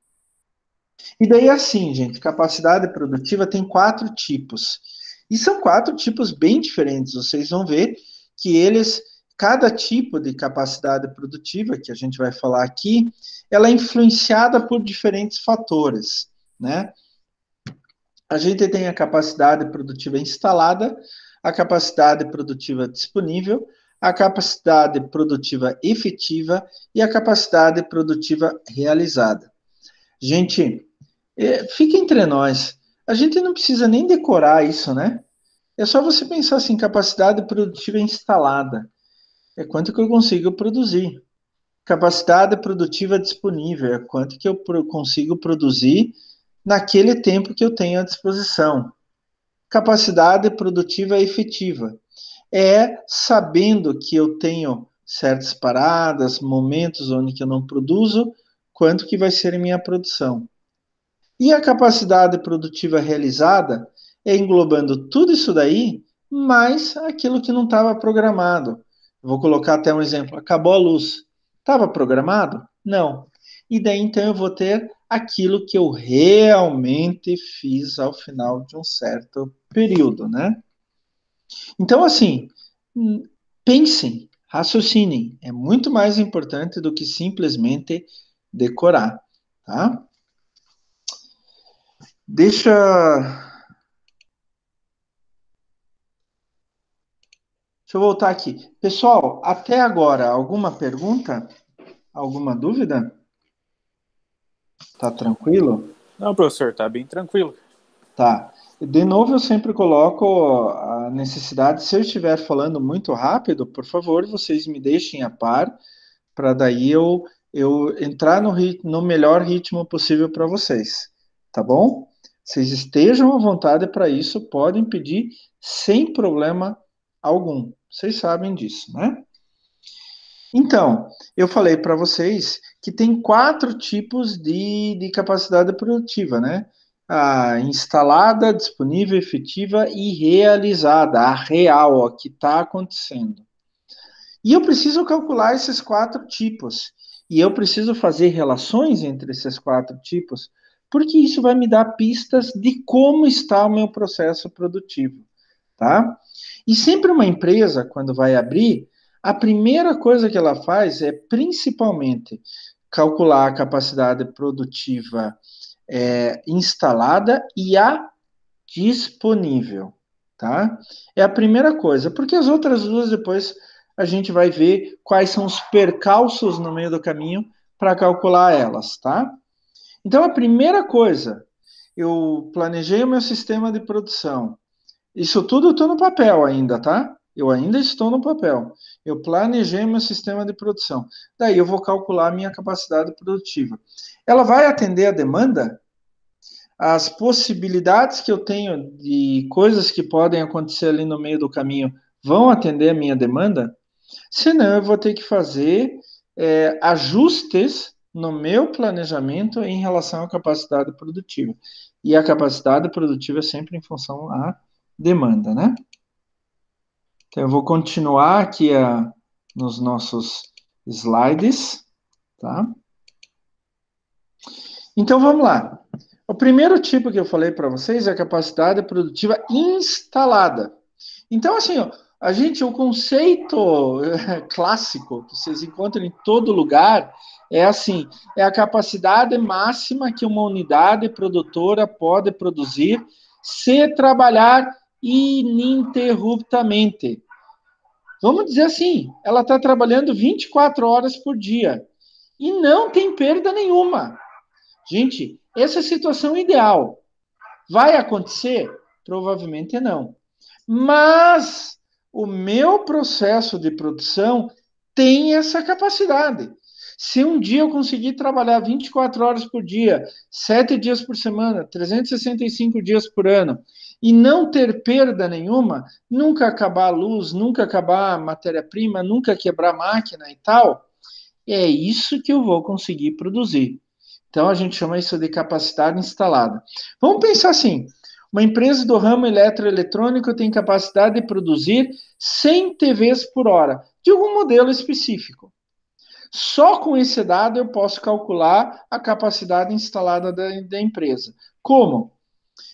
E daí, assim, gente, capacidade produtiva tem 4 tipos. E são 4 tipos bem diferentes. Vocês vão ver que cada tipo de capacidade produtiva, que a gente vai falar aqui, ela é influenciada por diferentes fatores, né? A gente tem a capacidade produtiva instalada, a capacidade produtiva disponível, a capacidade produtiva efetiva e a capacidade produtiva realizada. Gente, fica entre nós, a gente não precisa nem decorar isso, né? É só você pensar assim, capacidade produtiva instalada. É quanto que eu consigo produzir. Capacidade produtiva disponível é quanto que eu consigo produzir naquele tempo que eu tenho à disposição. Capacidade produtiva efetiva é sabendo que eu tenho certas paradas, momentos onde que eu não produzo, quanto que vai ser a minha produção. E a capacidade produtiva realizada é englobando tudo isso daí, mais aquilo que não estava programado. Vou colocar até um exemplo. Acabou a luz. Estava programado? Não. E daí, então, eu vou ter aquilo que eu realmente fiz ao final de um certo período, né? Então, assim, pensem, raciocinem. É muito mais importante do que simplesmente decorar, tá? Deixa eu voltar aqui. Pessoal, até agora, alguma pergunta? Alguma dúvida? Tá tranquilo? Não, professor, tá bem tranquilo. Tá. De novo, eu sempre coloco a necessidade, se eu estiver falando muito rápido, por favor, vocês me deixem a par, para daí eu entrar no melhor ritmo possível para vocês. Tá bom? Vocês estejam à vontade para isso, podem pedir sem problema algum. Vocês sabem disso, né? Então, eu falei para vocês que tem 4 tipos de capacidade produtiva, né? A instalada, disponível, efetiva e realizada, a real, a que está acontecendo. E eu preciso calcular esses 4 tipos. E eu preciso fazer relações entre esses 4 tipos, porque isso vai me dar pistas de como está o meu processo produtivo, tá? E sempre uma empresa, quando vai abrir, a primeira coisa que ela faz é principalmente calcular a capacidade produtiva instalada e a disponível, tá? É a primeira coisa, porque as outras duas depois a gente vai ver quais são os percalços no meio do caminho para calcular elas, tá? Então a primeira coisa, eu planejei o meu sistema de produção. Isso tudo eu estou no papel ainda, tá? Eu ainda estou no papel. Eu planejei meu sistema de produção. Daí eu vou calcular a minha capacidade produtiva. Ela vai atender a demanda? As possibilidades que eu tenho de coisas que podem acontecer ali no meio do caminho vão atender a minha demanda? Senão, eu vou ter que fazer ajustes no meu planejamento em relação à capacidade produtiva. E a capacidade produtiva é sempre em função à demanda, né? Então, eu vou continuar aqui nos nossos slides, tá? Então, vamos lá. O primeiro tipo que eu falei para vocês é a capacidade produtiva instalada. Então, assim, ó, o conceito clássico que vocês encontram em todo lugar é assim, é a capacidade máxima que uma unidade produtora pode produzir se trabalhar ininterruptamente. Vamos dizer assim, ela está trabalhando 24 horas por dia e não tem perda nenhuma. Gente, essa é a situação ideal. Vai acontecer? Provavelmente não. Mas o meu processo de produção tem essa capacidade. Se um dia eu conseguir trabalhar 24 horas por dia, 7 dias por semana, 365 dias por ano, e não ter perda nenhuma, nunca acabar a luz, nunca acabar a matéria-prima, nunca quebrar a máquina e tal, é isso que eu vou conseguir produzir. Então, a gente chama isso de capacidade instalada. Vamos pensar assim, uma empresa do ramo eletroeletrônico tem capacidade de produzir 100 TVs por hora, de algum modelo específico. Só com esse dado eu posso calcular a capacidade instalada da empresa. Como?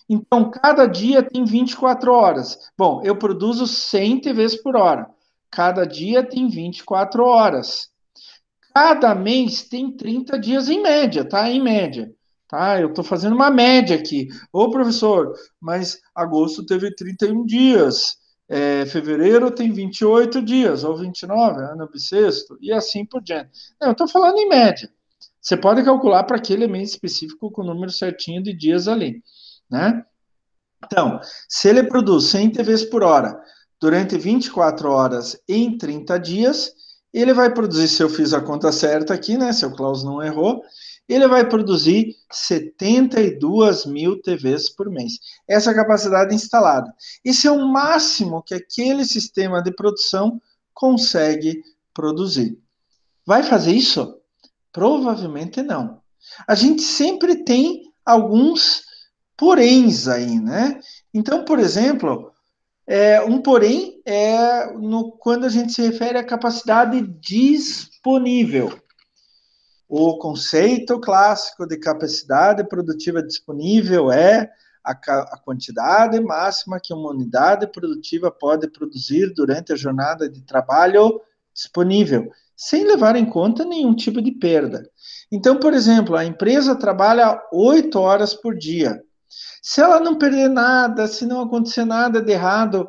Então, cada dia tem 24 horas. Bom, eu produzo 100 TVs por hora. Cada dia tem 24 horas. Cada mês tem 30 dias em média, tá? Em média. Tá? Eu estou fazendo uma média aqui. Ô, professor, mas agosto teve 31 dias. Fevereiro tem 28 dias, ou 29, ano bissexto, e assim por diante. Não, eu estou falando em média. Você pode calcular para aquele mês específico com o número certinho de dias ali, né? Então, se ele produz 100 TVs por hora durante 24 horas em 30 dias, ele vai produzir, se eu fiz a conta certa aqui, né? Se o Klaus não errou, ele vai produzir 72 mil TVs por mês. Essa é a capacidade instalada. Esse é o máximo que aquele sistema de produção consegue produzir. Vai fazer isso? Provavelmente não. A gente sempre tem alguns poréns aí, né? Então, por exemplo, um porém quando a gente se refere à capacidade disponível. O conceito clássico de capacidade produtiva disponível é a quantidade máxima que uma unidade produtiva pode produzir durante a jornada de trabalho disponível, sem levar em conta nenhum tipo de perda. Então, por exemplo, a empresa trabalha 8 horas por dia. Se ela não perder nada, se não acontecer nada de errado,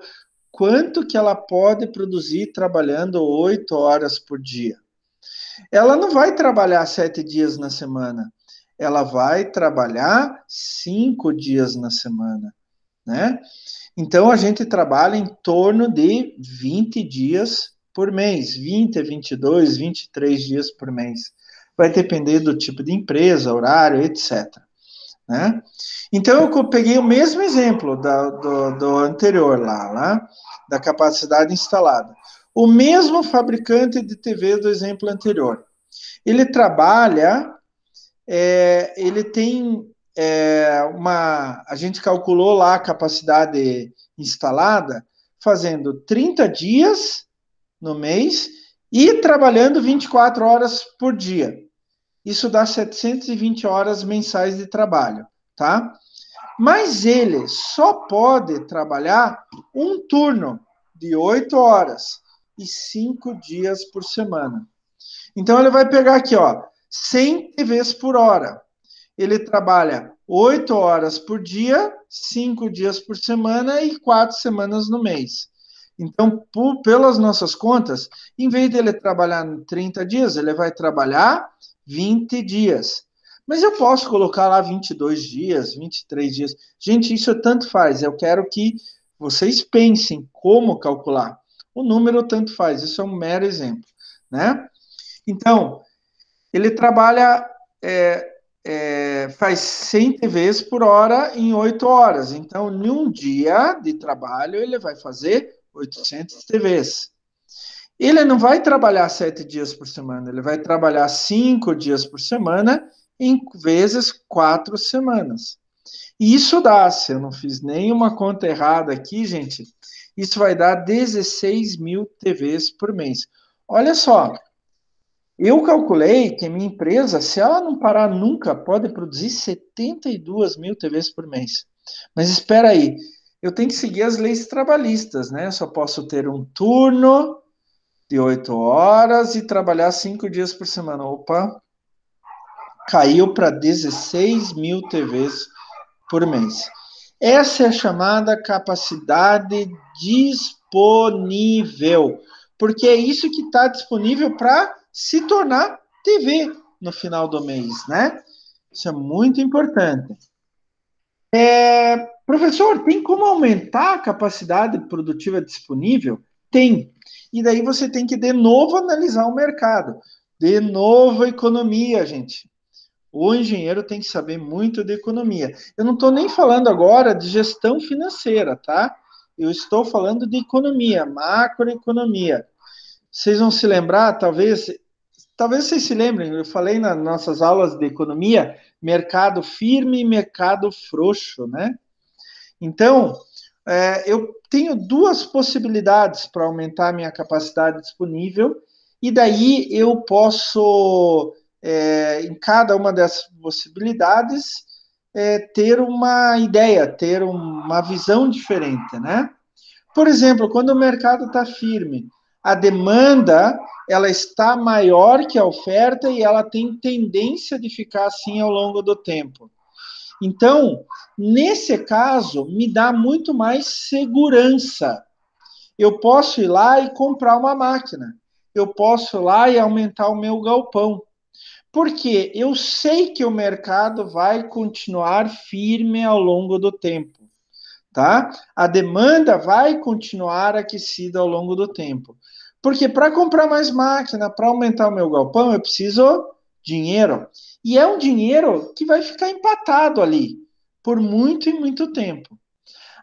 quanto que ela pode produzir trabalhando 8 horas por dia? Ela não vai trabalhar 7 dias na semana, ela vai trabalhar 5 dias na semana, né? Então a gente trabalha em torno de 20 dias por mês, 20, 22, 23 dias por mês. Vai depender do tipo de empresa, horário, etc. Né? Então eu peguei o mesmo exemplo do anterior lá, da capacidade instalada. O mesmo fabricante de TV do exemplo anterior. Ele trabalha, ele tem a gente calculou lá a capacidade instalada, fazendo 30 dias no mês e trabalhando 24 horas por dia. Isso dá 720 horas mensais de trabalho, tá? Mas ele só pode trabalhar um turno de 8 horas e 5 dias por semana. Então ele vai pegar aqui, ó, 100 TVs por hora. Ele trabalha 8 horas por dia, 5 dias por semana e 4 semanas no mês. Então, pelas nossas contas, em vez dele trabalhar 30 dias, ele vai trabalhar 20 dias. Mas eu posso colocar lá 22 dias, 23 dias. Gente, isso tanto faz. Eu quero que vocês pensem como calcular. O número tanto faz. Isso é um mero exemplo, né? Então, ele trabalha, faz 100 TVs por hora em 8 horas. Então, em um dia de trabalho, ele vai fazer 800 TVs. Ele não vai trabalhar 7 dias por semana, ele vai trabalhar 5 dias por semana, em vezes 4 semanas. E isso dá, se eu não fiz nenhuma conta errada aqui, gente, isso vai dar 16 mil TVs por mês. Olha só, eu calculei que a minha empresa, se ela não parar nunca, pode produzir 72 mil TVs por mês. Mas espera aí, eu tenho que seguir as leis trabalhistas, né? Eu só posso ter um turno de 8 horas e trabalhar 5 dias por semana. Opa, caiu para 16 mil TVs por mês. Essa é a chamada capacidade disponível, porque é isso que está disponível para se tornar TV no final do mês, né? Isso é muito importante. Professor, tem como aumentar a capacidade produtiva disponível? Tem. E daí você tem que, de novo, analisar o mercado. De novo, a economia, gente. O engenheiro tem que saber muito de economia. Eu não estou nem falando agora de gestão financeira, tá? Eu estou falando de economia, macroeconomia. Vocês vão se lembrar, talvez vocês se lembrem, eu falei nas nossas aulas de economia, mercado firme e mercado frouxo, né? Então, eu tenho duas possibilidades para aumentar a minha capacidade disponível, e daí eu posso, em cada uma dessas possibilidades, ter uma ideia, ter uma visão diferente, né? Por exemplo, quando o mercado está firme, a demanda ela está maior que a oferta e ela tem tendência de ficar assim ao longo do tempo. Então, nesse caso, me dá muito mais segurança. Eu posso ir lá e comprar uma máquina. Eu posso ir lá e aumentar o meu galpão. Porque eu sei que o mercado vai continuar firme ao longo do tempo, tá? A demanda vai continuar aquecida ao longo do tempo. Porque para comprar mais máquina, para aumentar o meu galpão, eu preciso dinheiro. E é um dinheiro que vai ficar empatado ali por muito e muito tempo.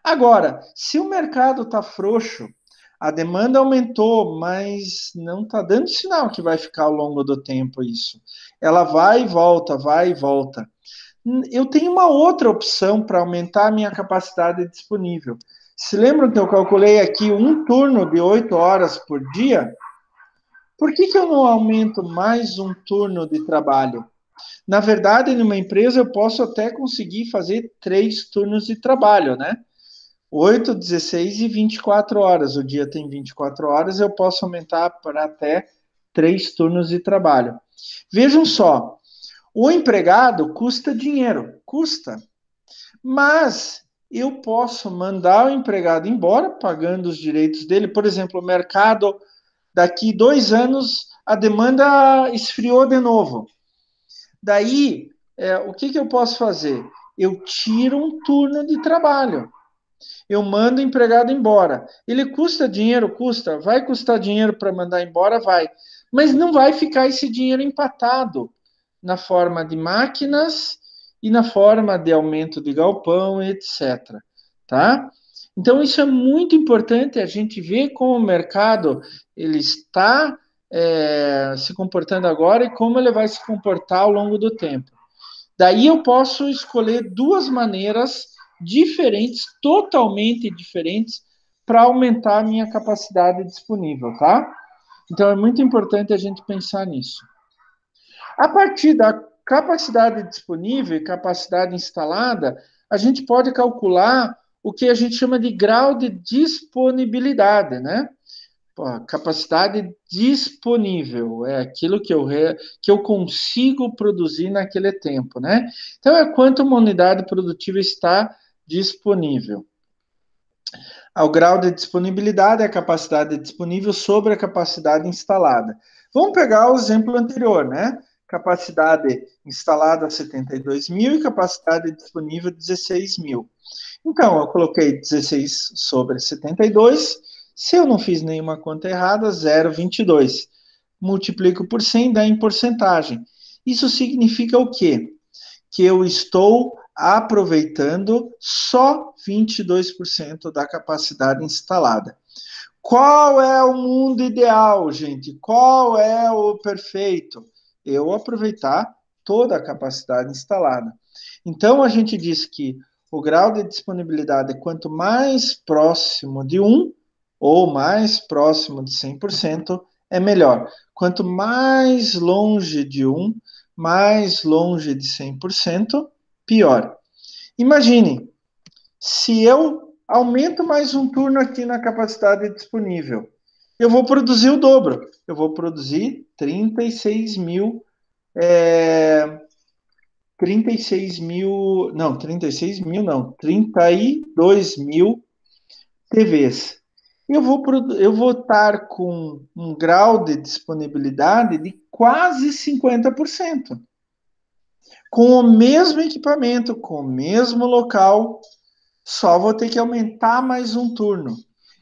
Agora, se o mercado está frouxo, a demanda aumentou, mas não está dando sinal que vai ficar ao longo do tempo isso. Ela vai e volta, vai e volta. Eu tenho uma outra opção para aumentar a minha capacidade disponível. Se lembram que eu calculei aqui um turno de 8 horas por dia? Por que eu não aumento mais um turno de trabalho? Na verdade, numa empresa eu posso até conseguir fazer 3 turnos de trabalho, né? 8, 16 e 24 horas. O dia tem 24 horas, eu posso aumentar para até 3 turnos de trabalho. Vejam só, o empregado custa dinheiro, custa. Mas eu posso mandar o empregado embora, pagando os direitos dele. Por exemplo, o mercado, daqui 2 anos, a demanda esfriou de novo. Daí, o que eu posso fazer? Eu tiro um turno de trabalho. Eu mando o empregado embora. Ele custa dinheiro? Custa. Vai custar dinheiro para mandar embora? Vai. Mas não vai ficar esse dinheiro empatado na forma de máquinas e na forma de aumento de galpão, etc. Tá? Então, isso é muito importante a gente ver como o mercado ele está se comportando agora e como ele vai se comportar ao longo do tempo. Daí eu posso escolher 2 maneiras diferentes, totalmente diferentes, para aumentar a minha capacidade disponível, tá? Então é muito importante a gente pensar nisso. A partir da capacidade disponível e capacidade instalada, a gente pode calcular o que a gente chama de grau de disponibilidade, né? Capacidade disponível é aquilo que eu consigo produzir naquele tempo, né? Então, é quanto uma unidade produtiva está disponível. O grau de disponibilidade é a capacidade disponível sobre a capacidade instalada. Vamos pegar o exemplo anterior, né? Capacidade instalada 72 mil e capacidade disponível 16 mil. Então, eu coloquei 16 sobre 72. Se eu não fiz nenhuma conta errada, 0,22. Multiplico por 100, dá em porcentagem. Isso significa o quê? Que eu estou aproveitando só 22% da capacidade instalada. Qual é o mundo ideal, gente? Qual é o perfeito? Eu aproveitar toda a capacidade instalada. Então, a gente diz que o grau de disponibilidade, quanto mais próximo de 1 ou mais próximo de 100%, é melhor. Quanto mais longe de 1, mais longe de 100%, pior. Imagine, se eu aumento mais um turno aqui na capacidade disponível, eu vou produzir o dobro. Eu vou produzir 36 mil 36 mil, não, 36 mil não, 32 mil TVs. Eu vou estar com um grau de disponibilidade de quase 50%. Com o mesmo equipamento, com o mesmo local, só vou ter que aumentar mais um turno.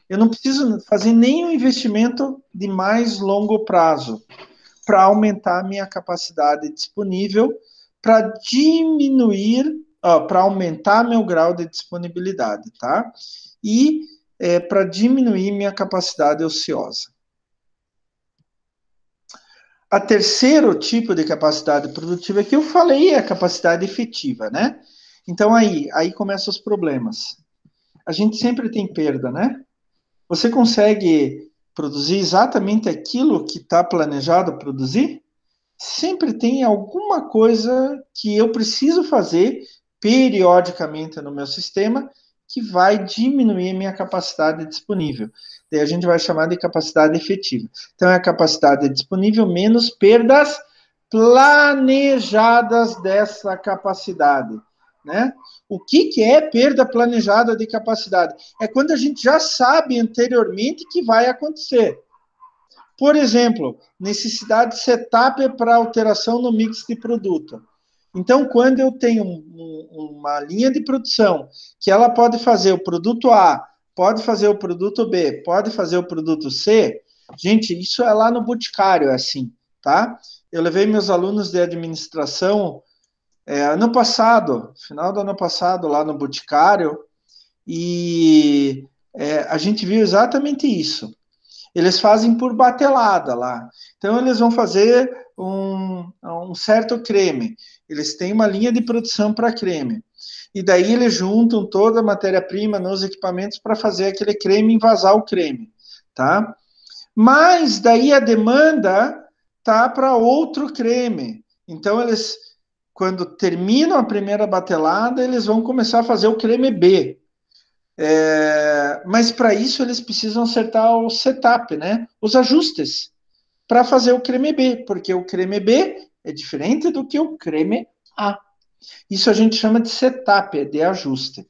Eu não preciso fazer nenhum investimento de mais longo prazo para aumentar a minha capacidade disponível, para diminuir, para aumentar meu grau de disponibilidade, tá? E para diminuir minha capacidade ociosa. A terceiro tipo de capacidade produtiva que eu falei é a capacidade efetiva, né? Então aí começam os problemas. A gente sempre tem perda, né? Você consegue produzir exatamente aquilo que está planejado produzir? Sempre tem alguma coisa que eu preciso fazer periodicamente no meu sistema, que vai diminuir minha capacidade disponível. Daí a gente vai chamar de capacidade efetiva. Então, é a capacidade disponível menos perdas planejadas dessa capacidade, né? O que é perda planejada de capacidade? É quando a gente já sabe anteriormente que vai acontecer. Por exemplo, necessidade de setup para alteração no mix de produto. Então, quando eu tenho uma linha de produção que ela pode fazer o produto A, pode fazer o produto B, pode fazer o produto C, gente, isso é lá no Boticário, é assim, tá? Eu levei meus alunos de administração ano passado, final do ano passado, lá no Boticário, e a gente viu exatamente isso. Eles fazem por batelada lá. Então, eles vão fazer um certo creme. Eles têm uma linha de produção para creme. E daí eles juntam toda a matéria-prima nos equipamentos para fazer aquele creme envasar o creme, tá? Mas daí a demanda tá para outro creme. Então, eles, quando terminam a primeira batelada, eles vão começar a fazer o creme B. Mas para isso eles precisam acertar o setup, né? Os ajustes, para fazer o creme B, porque o creme B é diferente do que o creme A. Isso a gente chama de setup, é de ajuste.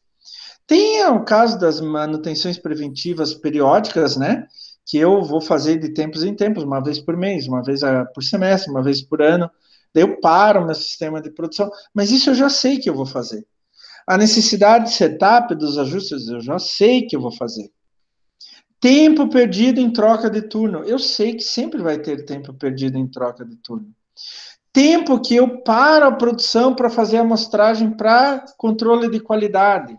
Tem o caso das manutenções preventivas periódicas, né? Que eu vou fazer de tempos em tempos, uma vez por mês, uma vez por semestre, uma vez por ano. Daí eu paro o meu sistema de produção, mas isso eu já sei que eu vou fazer. A necessidade de setup dos ajustes, eu já sei que eu vou fazer. Tempo perdido em troca de turno. Eu sei que sempre vai ter tempo perdido em troca de turno. Tempo que eu paro a produção para fazer a amostragem para controle de qualidade.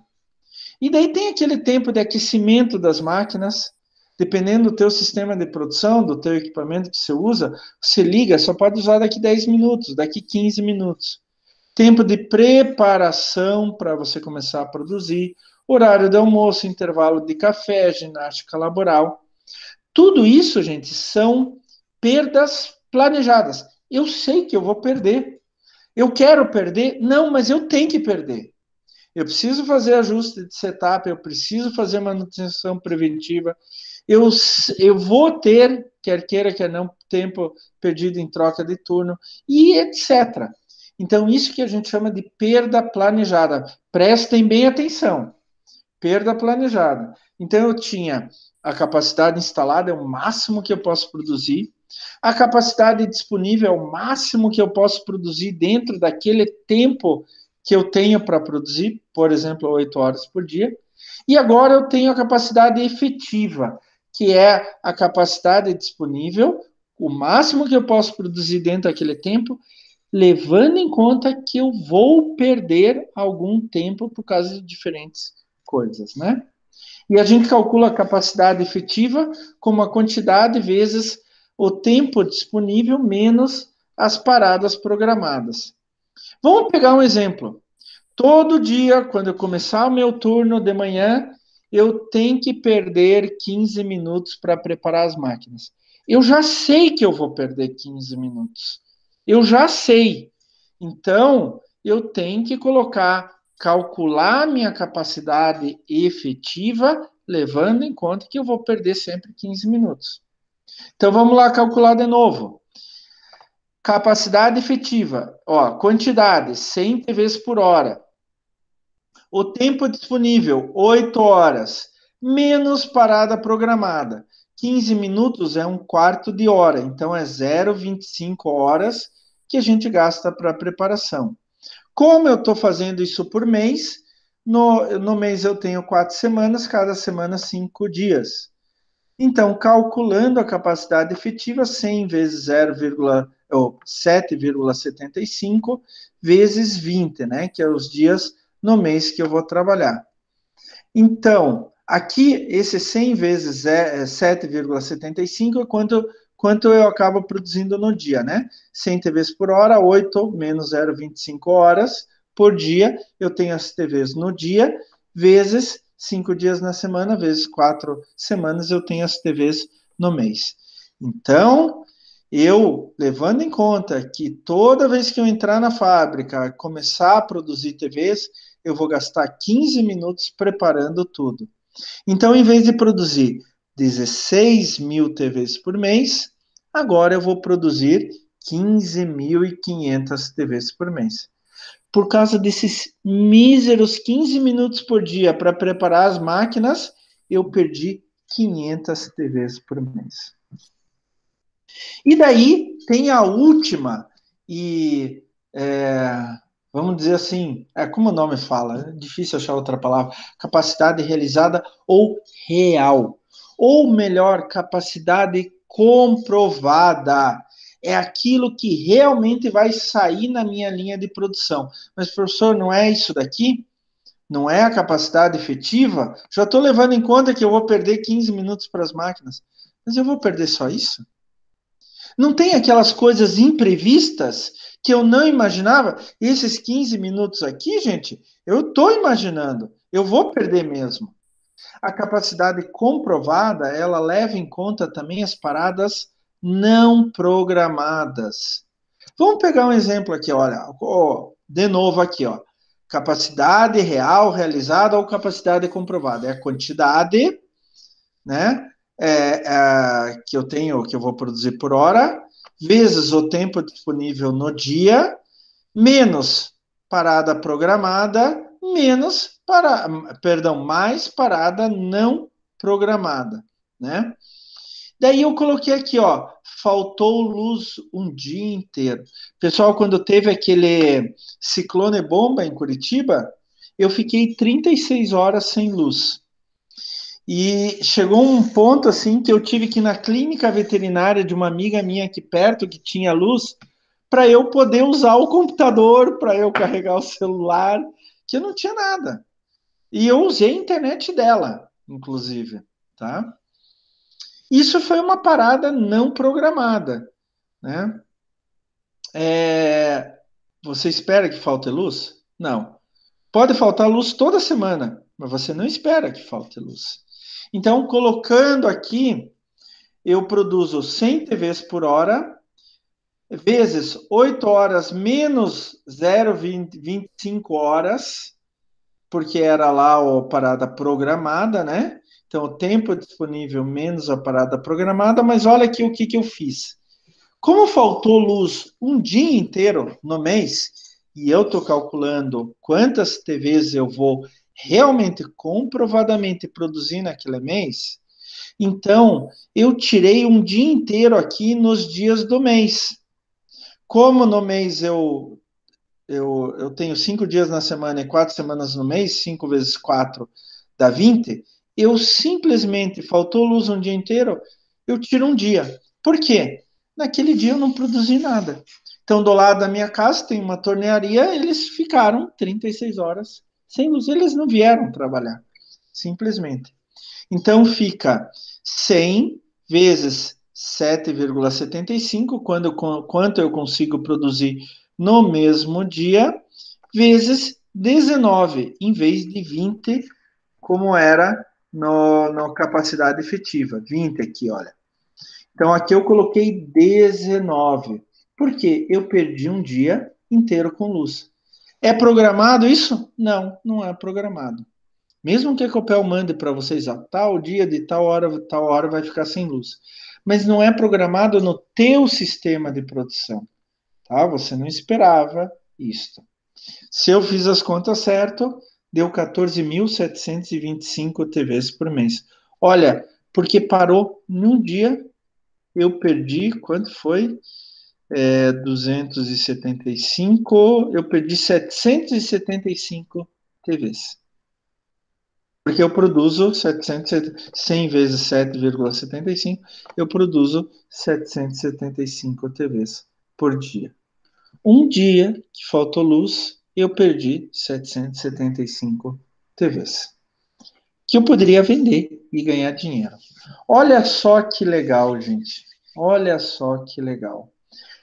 E daí tem aquele tempo de aquecimento das máquinas. Dependendo do teu sistema de produção, do teu equipamento que você usa, você liga, só pode usar daqui 10 minutos, daqui 15 minutos. Tempo de preparação para você começar a produzir, horário de almoço, intervalo de café, ginástica laboral. Tudo isso, gente, são perdas planejadas. Eu sei que eu vou perder. Eu quero perder? Não, mas eu tenho que perder. Eu preciso fazer ajuste de setup, eu preciso fazer manutenção preventiva. Eu vou ter, quer queira, quer não, tempo perdido em troca de turno, e etc. Então, isso que a gente chama de perda planejada. Prestem bem atenção. Perda planejada. Então, eu tinha a capacidade instalada, é o máximo que eu posso produzir. A capacidade disponível é o máximo que eu posso produzir dentro daquele tempo que eu tenho para produzir, por exemplo, 8 horas por dia. E agora eu tenho a capacidade efetiva, que é a capacidade disponível, o máximo que eu posso produzir dentro daquele tempo, levando em conta que eu vou perder algum tempo por causa de diferentes coisas, né? E a gente calcula a capacidade efetiva como a quantidade vezes o tempo disponível menos as paradas programadas. Vamos pegar um exemplo. Todo dia, quando eu começar o meu turno de manhã, eu tenho que perder 15 minutos para preparar as máquinas. Eu já sei que eu vou perder 15 minutos. Eu já sei. Então, eu tenho que calcular minha capacidade efetiva, levando em conta que eu vou perder sempre 15 minutos. Então, vamos lá calcular de novo. Capacidade efetiva, quantidade, 100 TVs por hora. O tempo disponível, 8 horas, menos parada programada. 15 minutos é um quarto de hora, então é 0,25 horas que a gente gasta para preparação. Como eu estou fazendo isso por mês, no mês eu tenho 4 semanas, cada semana 5 dias. Então, calculando a capacidade efetiva, 100 vezes 7,75 vezes 20, né, que é os dias no mês que eu vou trabalhar. Então, aqui, esse 100 vezes 7,75 é quanto eu acabo produzindo no dia, né? 100 TVs por hora, 8 menos 0,25 horas por dia, eu tenho as TVs no dia, vezes 5 dias na semana, vezes 4 semanas, eu tenho as TVs no mês. Então, Eu, levando em conta que toda vez que eu entrar na fábrica, começar a produzir TVs, eu vou gastar 15 minutos preparando tudo. Então, em vez de produzir 16 mil TVs por mês, agora eu vou produzir 15.500 TVs por mês. Por causa desses míseros 15 minutos por dia para preparar as máquinas, eu perdi 500 TVs por mês. E daí tem a última, e vamos dizer assim, como o nome fala, é difícil achar outra palavra, capacidade realizada ou real. Ou melhor, capacidade comprovada. É aquilo que realmente vai sair na minha linha de produção. Mas, professor, não é isso daqui? Não é a capacidade efetiva? Já estou levando em conta que eu vou perder 15 minutos para as máquinas. Mas eu vou perder só isso? Não tem aquelas coisas imprevistas que eu não imaginava? Esses 15 minutos aqui, gente, eu estou imaginando. Eu vou perder mesmo. A capacidade comprovada, ela leva em conta também as paradas não programadas. Vamos pegar um exemplo aqui, olha, de novo aqui, ó. Capacidade real realizada ou capacidade comprovada. É a quantidade, né? Que eu tenho, que eu vou produzir por hora, vezes o tempo disponível no dia, menos parada programada, mais parada não programada, né? Daí eu coloquei aqui, ó, faltou luz um dia inteiro. Pessoal, quando teve aquele ciclone bomba em Curitiba, eu fiquei 36 horas sem luz. E chegou um ponto assim que eu tive que ir na clínica veterinária de uma amiga minha aqui perto que tinha luz para eu poder usar o computador, para eu carregar o celular, que eu não tinha nada. E eu usei a internet dela, inclusive, tá? Isso foi uma parada não programada, né? Você espera que falte luz? Não. Pode faltar luz toda semana, mas você não espera que falte luz. Então, colocando aqui, eu produzo 100 TVs por hora, vezes 8 horas menos 0,25 horas, porque era lá a parada programada, né? Então, o tempo disponível menos a parada programada, mas olha aqui o que eu fiz. Como faltou luz um dia inteiro no mês, e eu estou calculando quantas TVs eu vou realmente, comprovadamente produzir naquele mês, então eu tirei um dia inteiro aqui nos dias do mês. Como no mês eu tenho 5 dias na semana e 4 semanas no mês, 5 vezes 4 dá 20, eu simplesmente, faltou luz um dia inteiro, eu tiro um dia. Por quê? Naquele dia eu não produzi nada. Então, do lado da minha casa tem uma tornearia, eles ficaram 36 horas sem luz, eles não vieram trabalhar, simplesmente. Então, fica 100 vezes 7,75, quanto eu consigo produzir no mesmo dia, vezes 19, em vez de 20, como era no capacidade efetiva. 20 aqui, olha. Então, aqui eu coloquei 19. Por quê? Eu perdi um dia inteiro com luz. É programado isso? Não, não é programado. Mesmo que a Copel mande para vocês, ó, tal dia de tal hora vai ficar sem luz. Mas não é programado no teu sistema de produção, tá? Você não esperava isto. Se eu fiz as contas certo, deu 14.725 TVs por mês. Olha, porque parou num dia, eu perdi, quanto foi? 275, eu perdi 775 TVs. Porque eu produzo 100 vezes 7,75, eu produzo 775 TVs por dia. Um dia que faltou luz, eu perdi 775 TVs. Que eu poderia vender e ganhar dinheiro. Olha só que legal, gente. Olha só que legal.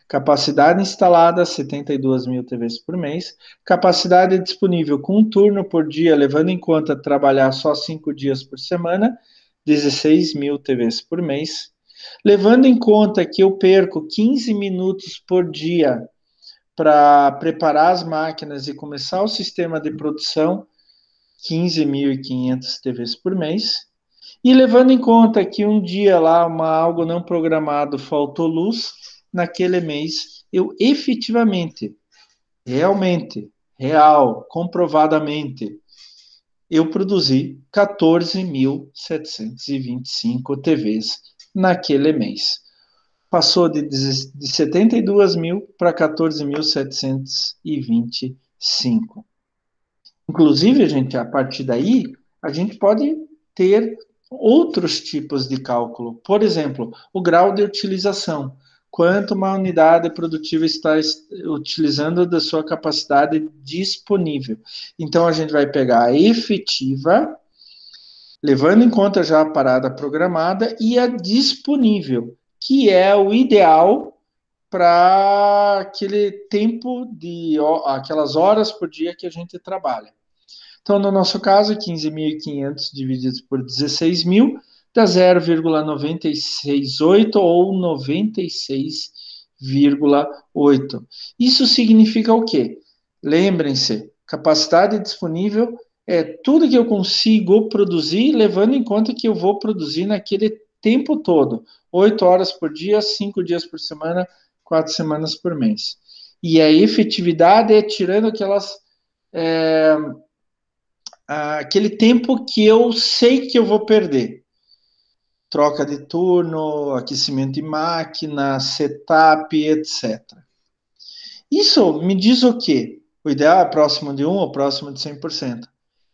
Capacidade instalada, 72 mil TVs por mês. Capacidade disponível com um turno por dia, levando em conta trabalhar só 5 dias por semana, 16 mil TVs por mês. Levando em conta que eu perco 15 minutos por dia para preparar as máquinas e começar o sistema de produção, 15.500 TVs por mês. E levando em conta que um dia lá, algo não programado, faltou luz, naquele mês eu efetivamente, realmente, comprovadamente, eu produzi 14.725 TVs naquele mês. Passou de 72 mil para 14.725. Inclusive, gente, a partir daí, a gente pode ter outros tipos de cálculo. Por exemplo, o grau de utilização. Quanto uma unidade produtiva está utilizando da sua capacidade disponível. Então, a gente vai pegar a efetiva, levando em conta já a parada programada, e a disponível, que é o ideal para aquele tempo aquelas horas por dia que a gente trabalha. Então, no nosso caso, 15.500 divididos por 16.000 dá 0,968 ou 96,8. Isso significa o quê? Lembrem-se, capacidade disponível é tudo que eu consigo produzir, levando em conta que eu vou produzir naquele tempo todo. 8 horas por dia, 5 dias por semana, 4 semanas por mês. E a efetividade é tirando aquele tempo que eu sei que eu vou perder. Troca de turno, aquecimento de máquina, setup, etc. Isso me diz o quê? O ideal é próximo de 1 ou próximo de 100%.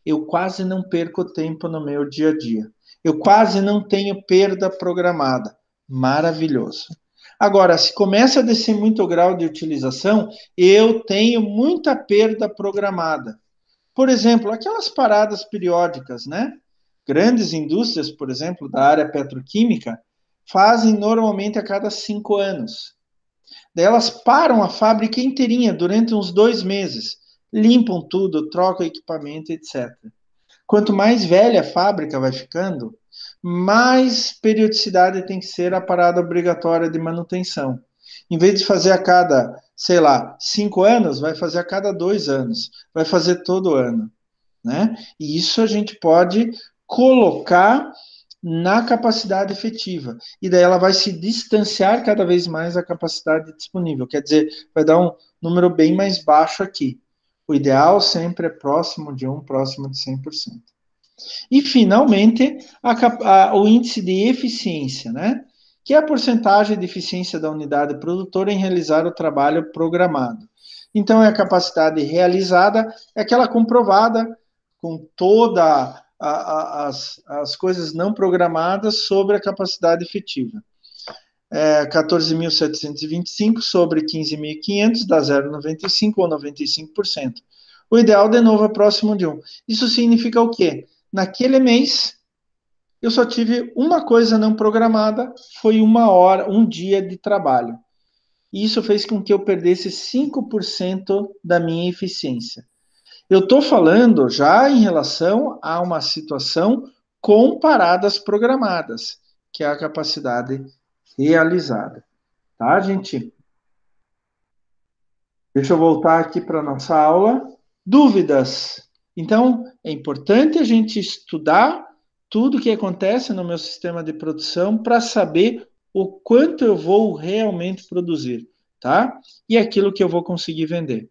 Eu quase não perco tempo no meu dia a dia. Eu quase não tenho perda programada. Maravilhoso. Agora, se começa a descer muito o grau de utilização, eu tenho muita perda programada. Por exemplo, aquelas paradas periódicas, né? Grandes indústrias, por exemplo, da área petroquímica, fazem normalmente a cada 5 anos. Daí elas param a fábrica inteirinha durante uns 2 meses, limpam tudo, trocam equipamento, etc. Quanto mais velha a fábrica vai ficando, mais periodicidade tem que ser a parada obrigatória de manutenção. Em vez de fazer a cada, 5 anos, vai fazer a cada 2 anos, vai fazer todo ano, né? E isso a gente pode colocar na capacidade efetiva. E daí ela vai se distanciar cada vez mais da capacidade disponível. Quer dizer, vai dar um número bem mais baixo aqui. O ideal sempre é próximo de 1, próximo de 100%. E, finalmente, o índice de eficiência, né? Que é a porcentagem de eficiência da unidade produtora em realizar o trabalho programado. Então, é a capacidade realizada, é aquela comprovada com todas as coisas não programadas sobre a capacidade efetiva. 14.725 sobre 15.500 dá 0,95 ou 95%. O ideal, de novo, é próximo de 1. Isso significa o quê? Naquele mês, eu só tive uma coisa não programada, foi 1 hora, 1 dia de trabalho. E isso fez com que eu perdesse 5% da minha eficiência. Eu estou falando já em relação a uma situação com paradas programadas, que é a capacidade realizada. Tá, gente? Deixa eu voltar aqui para a nossa aula. Dúvidas? Então, é importante a gente estudar tudo o que acontece no meu sistema de produção para saber o quanto eu vou realmente produzir, tá? E aquilo que eu vou conseguir vender.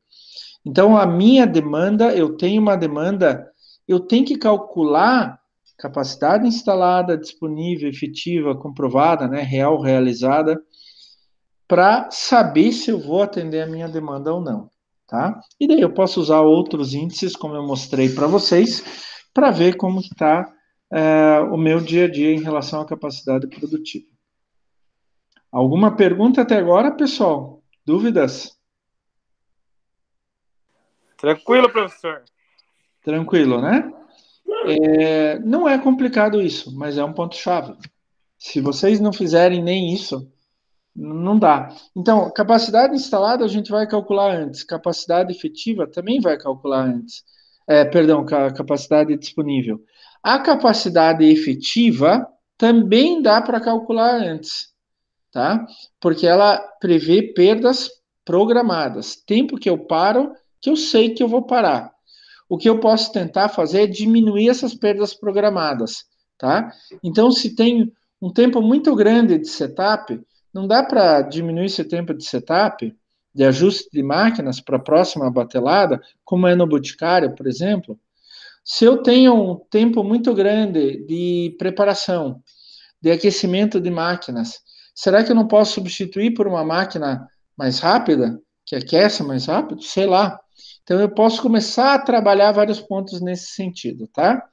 Então, a minha demanda, eu tenho uma demanda, eu tenho que calcular capacidade instalada, disponível, efetiva, comprovada, né, real, realizada, para saber se eu vou atender a minha demanda ou não, tá? E daí eu posso usar outros índices, como eu mostrei para vocês, para ver como está o meu dia a dia em relação à capacidade produtiva. Alguma pergunta até agora, pessoal? Dúvidas? Tranquilo, professor. Tranquilo, né? Não é complicado isso, mas é um ponto-chave. Se vocês não fizerem nem isso, não dá. Então, capacidade instalada a gente vai calcular antes. Capacidade efetiva também vai calcular antes. Capacidade disponível. A capacidade efetiva também dá para calcular antes, tá? Porque ela prevê perdas programadas. Tempo que eu paro, que eu sei que eu vou parar. O que eu posso tentar fazer é diminuir essas perdas programadas, tá? Então, se tem um tempo muito grande de setup, não dá para diminuir esse tempo de setup, de ajuste de máquinas para a próxima batelada, como é no Boticário, por exemplo. Se eu tenho um tempo muito grande de preparação, de aquecimento de máquinas, será que eu não posso substituir por uma máquina mais rápida, que aquece mais rápido? Sei lá. Então, eu posso começar a trabalhar vários pontos nesse sentido, tá?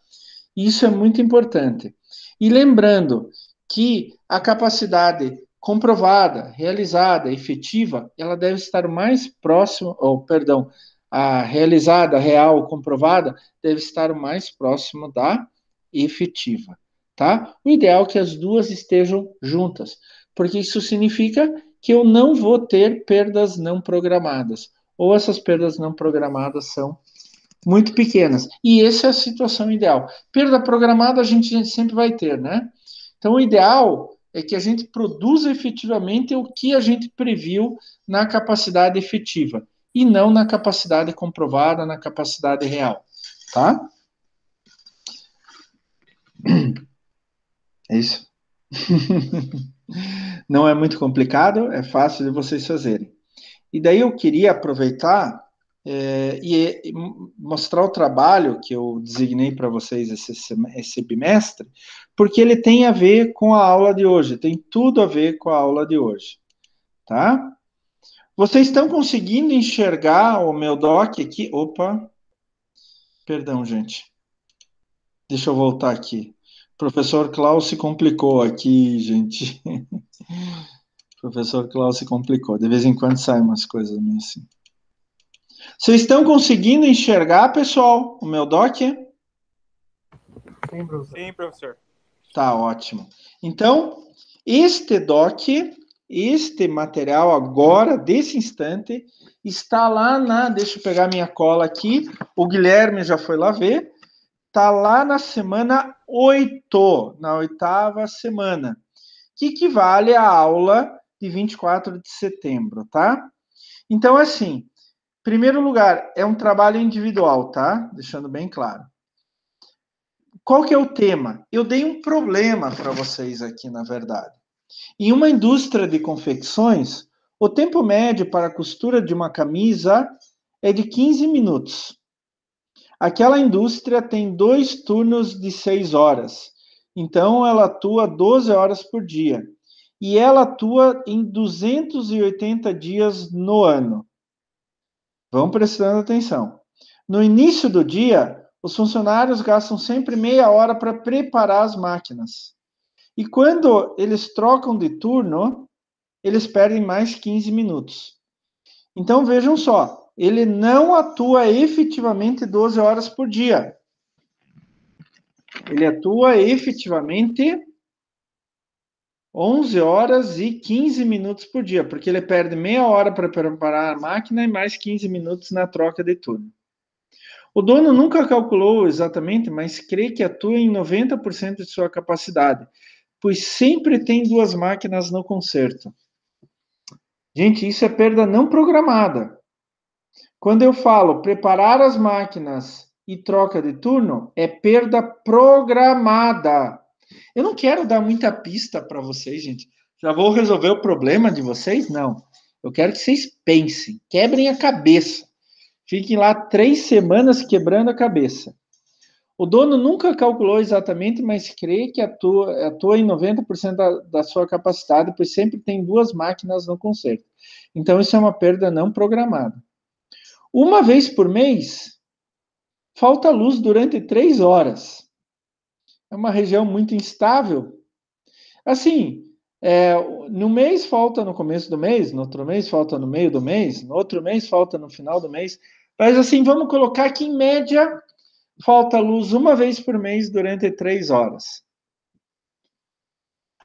Isso é muito importante. E lembrando que a capacidade comprovada, realizada, efetiva, ela deve estar mais próxima, ou perdão, a realizada, real, comprovada, deve estar mais próximo da efetiva, tá? O ideal é que as duas estejam juntas, porque isso significa que eu não vou ter perdas não programadas, ou essas perdas não programadas são muito pequenas. E essa é a situação ideal. Perda programada a gente sempre vai ter, né? Então, o ideal é que a gente produza efetivamente o que a gente previu na capacidade efetiva e não na capacidade comprovada, na capacidade real, tá? É isso. Não é muito complicado, é fácil de vocês fazerem. E daí eu queria aproveitar e mostrar o trabalho que eu designei para vocês esse bimestre, porque ele tem a ver com a aula de hoje, tem tudo a ver com a aula de hoje, tá? Vocês estão conseguindo enxergar o meu doc aqui? Opa, perdão, gente. Deixa eu voltar aqui. O professor Klaus se complicou aqui, gente. O professor Klaus se complicou. De vez em quando saem umas coisas meio assim. Vocês estão conseguindo enxergar, pessoal, o meu doc? Sim, professor. Sim, professor. Tá ótimo. Então, este doc, este material agora, desse instante, está lá na. Deixa eu pegar minha cola aqui. O Guilherme já foi lá ver. Está lá na semana 8, na 8ª semana, que equivale à aula de 24 de setembro, tá? Então, assim, em primeiro lugar, é um trabalho individual, tá? Deixando bem claro. Qual que é o tema? Eu dei um problema para vocês aqui, na verdade. Em uma indústria de confecções, o tempo médio para a costura de uma camisa é de 15 minutos. Aquela indústria tem 2 turnos de 6 horas. Então, ela atua 12 horas por dia. E ela atua em 280 dias no ano. Vão prestando atenção. No início do dia, os funcionários gastam sempre meia hora para preparar as máquinas. E quando eles trocam de turno, eles perdem mais 15 minutos. Então vejam só, ele não atua efetivamente 12 horas por dia. Ele atua efetivamente 11 horas e 15 minutos por dia, porque ele perde meia hora para preparar a máquina e mais 15 minutos na troca de turno. O dono nunca calculou exatamente, mas crê que atua em 90% de sua capacidade, pois sempre tem 2 máquinas no conserto. Gente, isso é perda não programada. Quando eu falo preparar as máquinas e troca de turno, é perda programada. Eu não quero dar muita pista para vocês, gente. Já vou resolver o problema de vocês? Não. Eu quero que vocês pensem, quebrem a cabeça. Fiquem lá 3 semanas quebrando a cabeça. O dono nunca calculou exatamente, mas crê que atua em 90% da sua capacidade, pois sempre tem 2 máquinas no conserto. Então, isso é uma perda não programada. Uma vez por mês, falta luz durante 3 horas. É uma região muito instável. Assim, no mês falta no começo do mês, no outro mês falta no meio do mês, no outro mês falta no final do mês. Mas assim, vamos colocar que em média falta luz uma vez por mês durante 3 horas.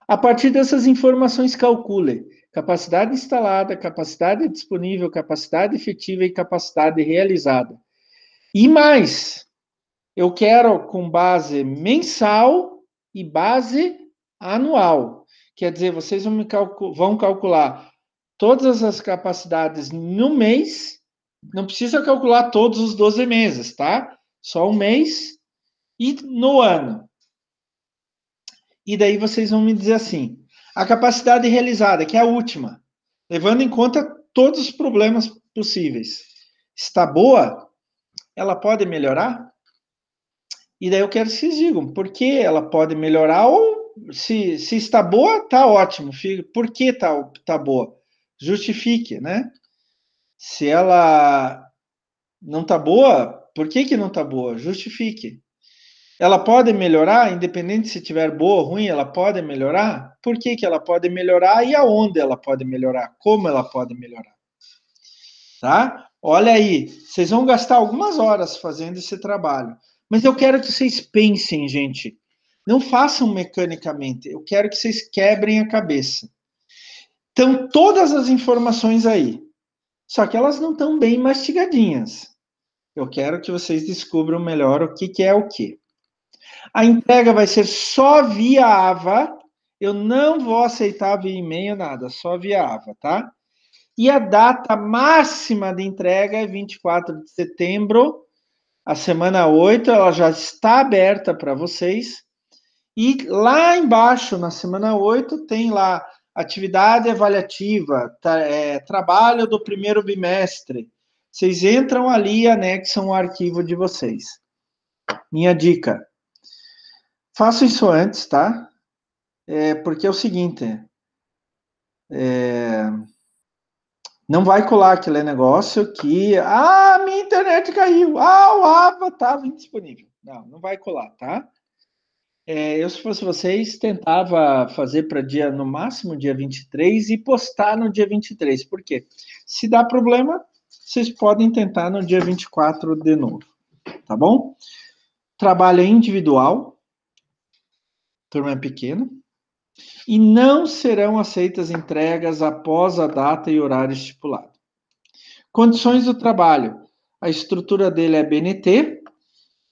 A partir dessas informações, calcule capacidade instalada, capacidade disponível, capacidade efetiva e capacidade realizada. E mais, eu quero com base mensal e base anual. Quer dizer, vocês vão calcular todas as capacidades no mês, não precisa calcular todos os 12 meses, tá? Só um mês e no ano. E daí vocês vão me dizer assim, a capacidade realizada, que é a última, levando em conta todos os problemas possíveis, está boa? Ela pode melhorar? E daí eu quero que vocês digam, por que ela pode melhorar ou se está boa, está ótimo. Por que tá boa? Justifique, né? Se ela não está boa, por que não está boa? Justifique. Ela pode melhorar, independente se tiver boa ou ruim, ela pode melhorar? Por que ela pode melhorar e aonde ela pode melhorar? Como ela pode melhorar? Tá? Olha aí, vocês vão gastar algumas horas fazendo esse trabalho. Mas eu quero que vocês pensem, gente. Não façam mecanicamente. Eu quero que vocês quebrem a cabeça. Estão todas as informações aí. Só que elas não estão bem mastigadinhas. Eu quero que vocês descubram melhor o que é o que. A entrega vai ser só via AVA. Eu não vou aceitar via e-mail, nada. Só via AVA, tá? E a data máxima de entrega é 24 de setembro, a semana 8, ela já está aberta para vocês. E lá embaixo, na semana 8, tem lá atividade avaliativa, trabalho do primeiro bimestre. Vocês entram ali e anexam o arquivo de vocês. Minha dica, façam isso antes, tá? Porque é o seguinte, não vai colar aquele negócio que, minha internet caiu, o AVA estava indisponível. Não vai colar, tá? Eu, se fosse vocês, tentava fazer para no máximo dia 23 e postar no dia 23. Por quê? Se dá problema, vocês podem tentar no dia 24 de novo, tá bom? Trabalho individual, turma é pequena, e não serão aceitas entregas após a data e horário estipulado. Condições do trabalho. A estrutura dele é BNT,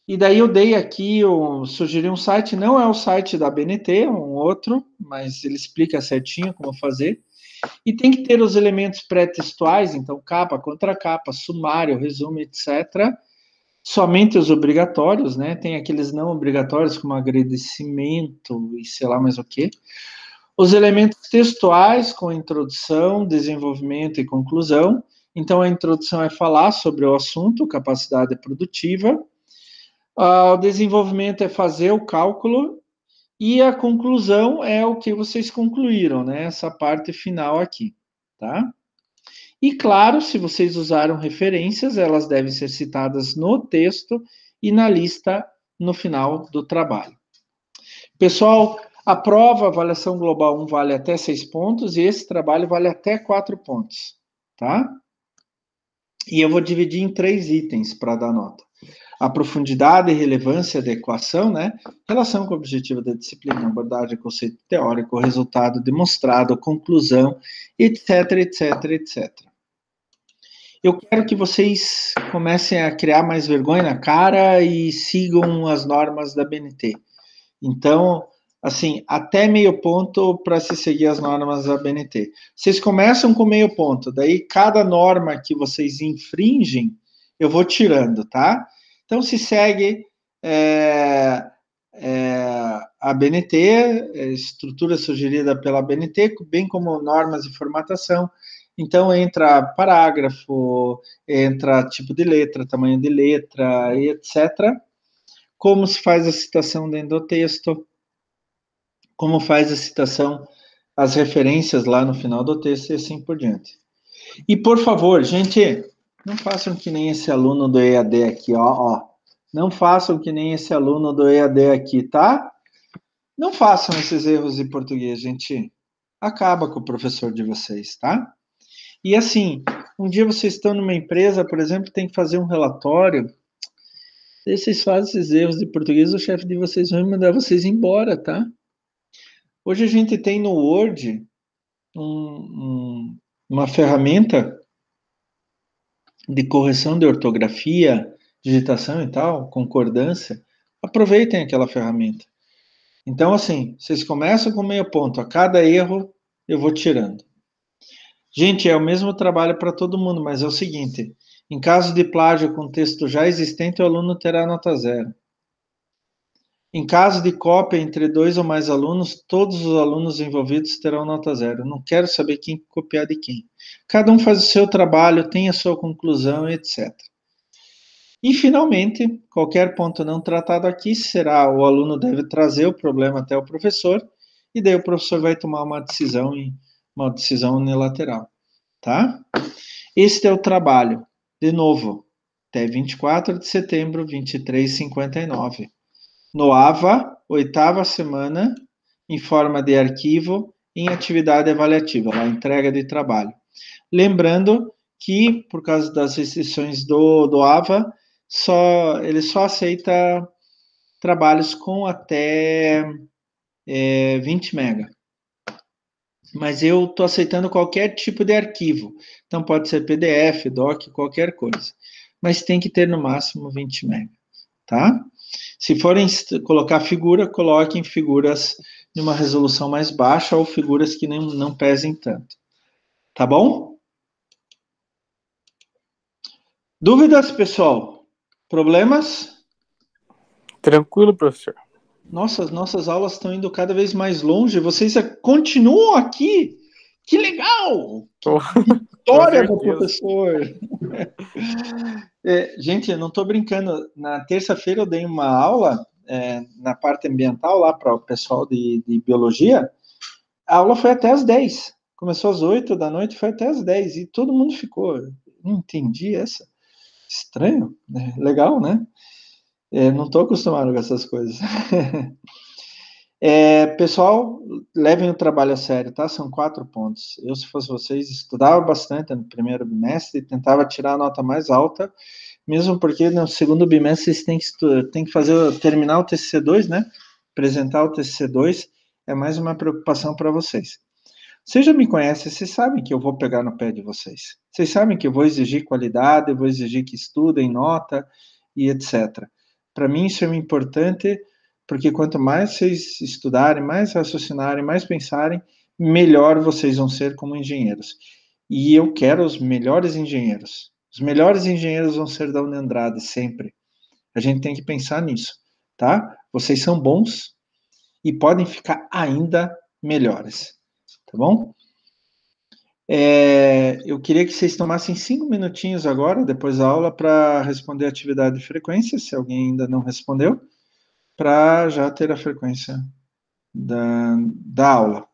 e daí eu dei aqui, sugeri um site, não é o site da BNT, é um outro, mas ele explica certinho como fazer. E tem que ter os elementos pré-textuais, então capa, contracapa, sumário, resumo, etc. Somente os obrigatórios, né? Tem aqueles não obrigatórios, como agradecimento e sei lá mais o quê. Os elementos textuais, com introdução, desenvolvimento e conclusão. Então, a introdução é falar sobre o assunto, capacidade produtiva. O desenvolvimento é fazer o cálculo. E a conclusão é o que vocês concluíram, né? Essa parte final aqui, tá? E, claro, se vocês usaram referências, elas devem ser citadas no texto e na lista no final do trabalho. Pessoal, a prova, avaliação global 1 vale até 6 pontos e esse trabalho vale até 4 pontos, tá? E eu vou dividir em 3 itens para dar nota. A profundidade, relevância, adequação, né? Relação com o objetivo da disciplina, abordagem, conceito teórico, resultado demonstrado, conclusão, etc, etc, etc. Eu quero que vocês comecem a criar mais vergonha na cara e sigam as normas da BNT. Então, assim, até meio ponto para se seguir as normas da BNT. Vocês começam com meio ponto, daí cada norma que vocês infringem, eu vou tirando, tá? Então, se segue a BNT, estrutura sugerida pela BNT, bem como normas de formatação. Então, entra parágrafo, entra tipo de letra, tamanho de letra, etc. Como se faz a citação dentro do texto, como faz a citação, as referências lá no final do texto e assim por diante. E, por favor, gente, não façam que nem esse aluno do EAD aqui, ó. Não façam que nem esse aluno do EAD aqui, tá? Não façam esses erros de português, gente. Acaba com o professor de vocês, tá? E assim, um dia vocês estão numa empresa, por exemplo, tem que fazer um relatório. Se vocês fazem esses erros de português, o chefe de vocês vai mandar vocês embora, tá? Hoje a gente tem no Word uma ferramenta de correção de ortografia, digitação e tal, concordância. Aproveitem aquela ferramenta. Então, assim, vocês começam com meio ponto. A cada erro, eu vou tirando. Gente, é o mesmo trabalho para todo mundo, mas é o seguinte: em caso de plágio com texto já existente, o aluno terá nota zero. Em caso de cópia entre 2 ou mais alunos, todos os alunos envolvidos terão nota zero. Não quero saber quem copiar de quem. Cada um faz o seu trabalho, tem a sua conclusão, etc. E, finalmente, qualquer ponto não tratado aqui será o aluno deve trazer o problema até o professor e daí o professor vai tomar uma decisão unilateral, tá? Este é o trabalho. De novo, até 24 de setembro, 23h59. No AVA, oitava semana, em forma de arquivo, em atividade avaliativa, a entrega de trabalho. Lembrando que, por causa das restrições do AVA, ele só aceita trabalhos com até 20 MB. Mas eu estou aceitando qualquer tipo de arquivo. Então, pode ser PDF, doc, qualquer coisa. Mas tem que ter no máximo 20 MB, tá? Se forem colocar figura, coloquem figuras de uma resolução mais baixa ou figuras que não pesem tanto. Tá bom? Dúvidas, pessoal? Problemas? Tranquilo, professor. Nossas aulas estão indo cada vez mais longe. Vocês continuam aqui? Que legal! Que vitória do professor! Gente, eu não estou brincando. Na terça-feira eu dei uma aula na parte ambiental lá para o pessoal de biologia. A aula foi até às 10. Começou às 8 da noite, foi até às 10. E todo mundo ficou. Não entendi essa. Estranho. Legal, né? Não estou acostumado com essas coisas. Pessoal, levem o trabalho a sério, tá? São 4 pontos. Eu, se fosse vocês, estudava bastante no primeiro bimestre e tentava tirar a nota mais alta, mesmo porque no segundo bimestre vocês têm que terminar o TCC2, né? Apresentar o TCC2 é mais uma preocupação para vocês. Vocês já me conhecem, vocês sabem que eu vou pegar no pé de vocês. Vocês sabem que eu vou exigir qualidade, eu vou exigir que estudem, nota e etc. Para mim isso é importante, porque quanto mais vocês estudarem, mais raciocinarem, mais pensarem, melhor vocês vão ser como engenheiros. E eu quero os melhores engenheiros. Os melhores engenheiros vão ser da Unandrade, sempre. A gente tem que pensar nisso, tá? Vocês são bons e podem ficar ainda melhores. Tá bom? Eu queria que vocês tomassem 5 minutinhos agora, depois da aula, para responder a atividade de frequência, se alguém ainda não respondeu, para já ter a frequência da aula.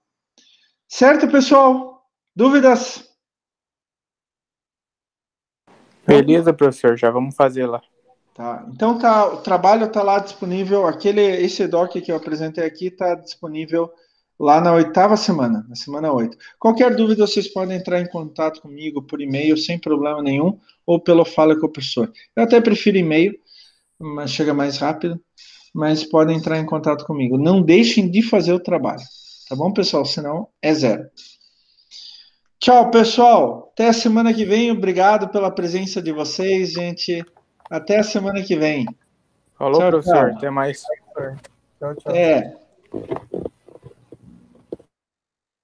Certo, pessoal? Dúvidas? Beleza, professor, já vamos fazer lá. Tá. Então o trabalho está lá disponível, esse doc que eu apresentei aqui está disponível lá na 8ª semana, na semana 8. Qualquer dúvida, vocês podem entrar em contato comigo por e-mail, sem problema nenhum, ou pelo Fala com o Professor. Eu até prefiro e-mail, mas chega mais rápido, mas podem entrar em contato comigo. Não deixem de fazer o trabalho, tá bom, pessoal? Senão é 0. Tchau, pessoal. Até a semana que vem. Obrigado pela presença de vocês, gente. Até a semana que vem. Falou, Tchau, professor, tchau. até mais. Tchau, tchau. É.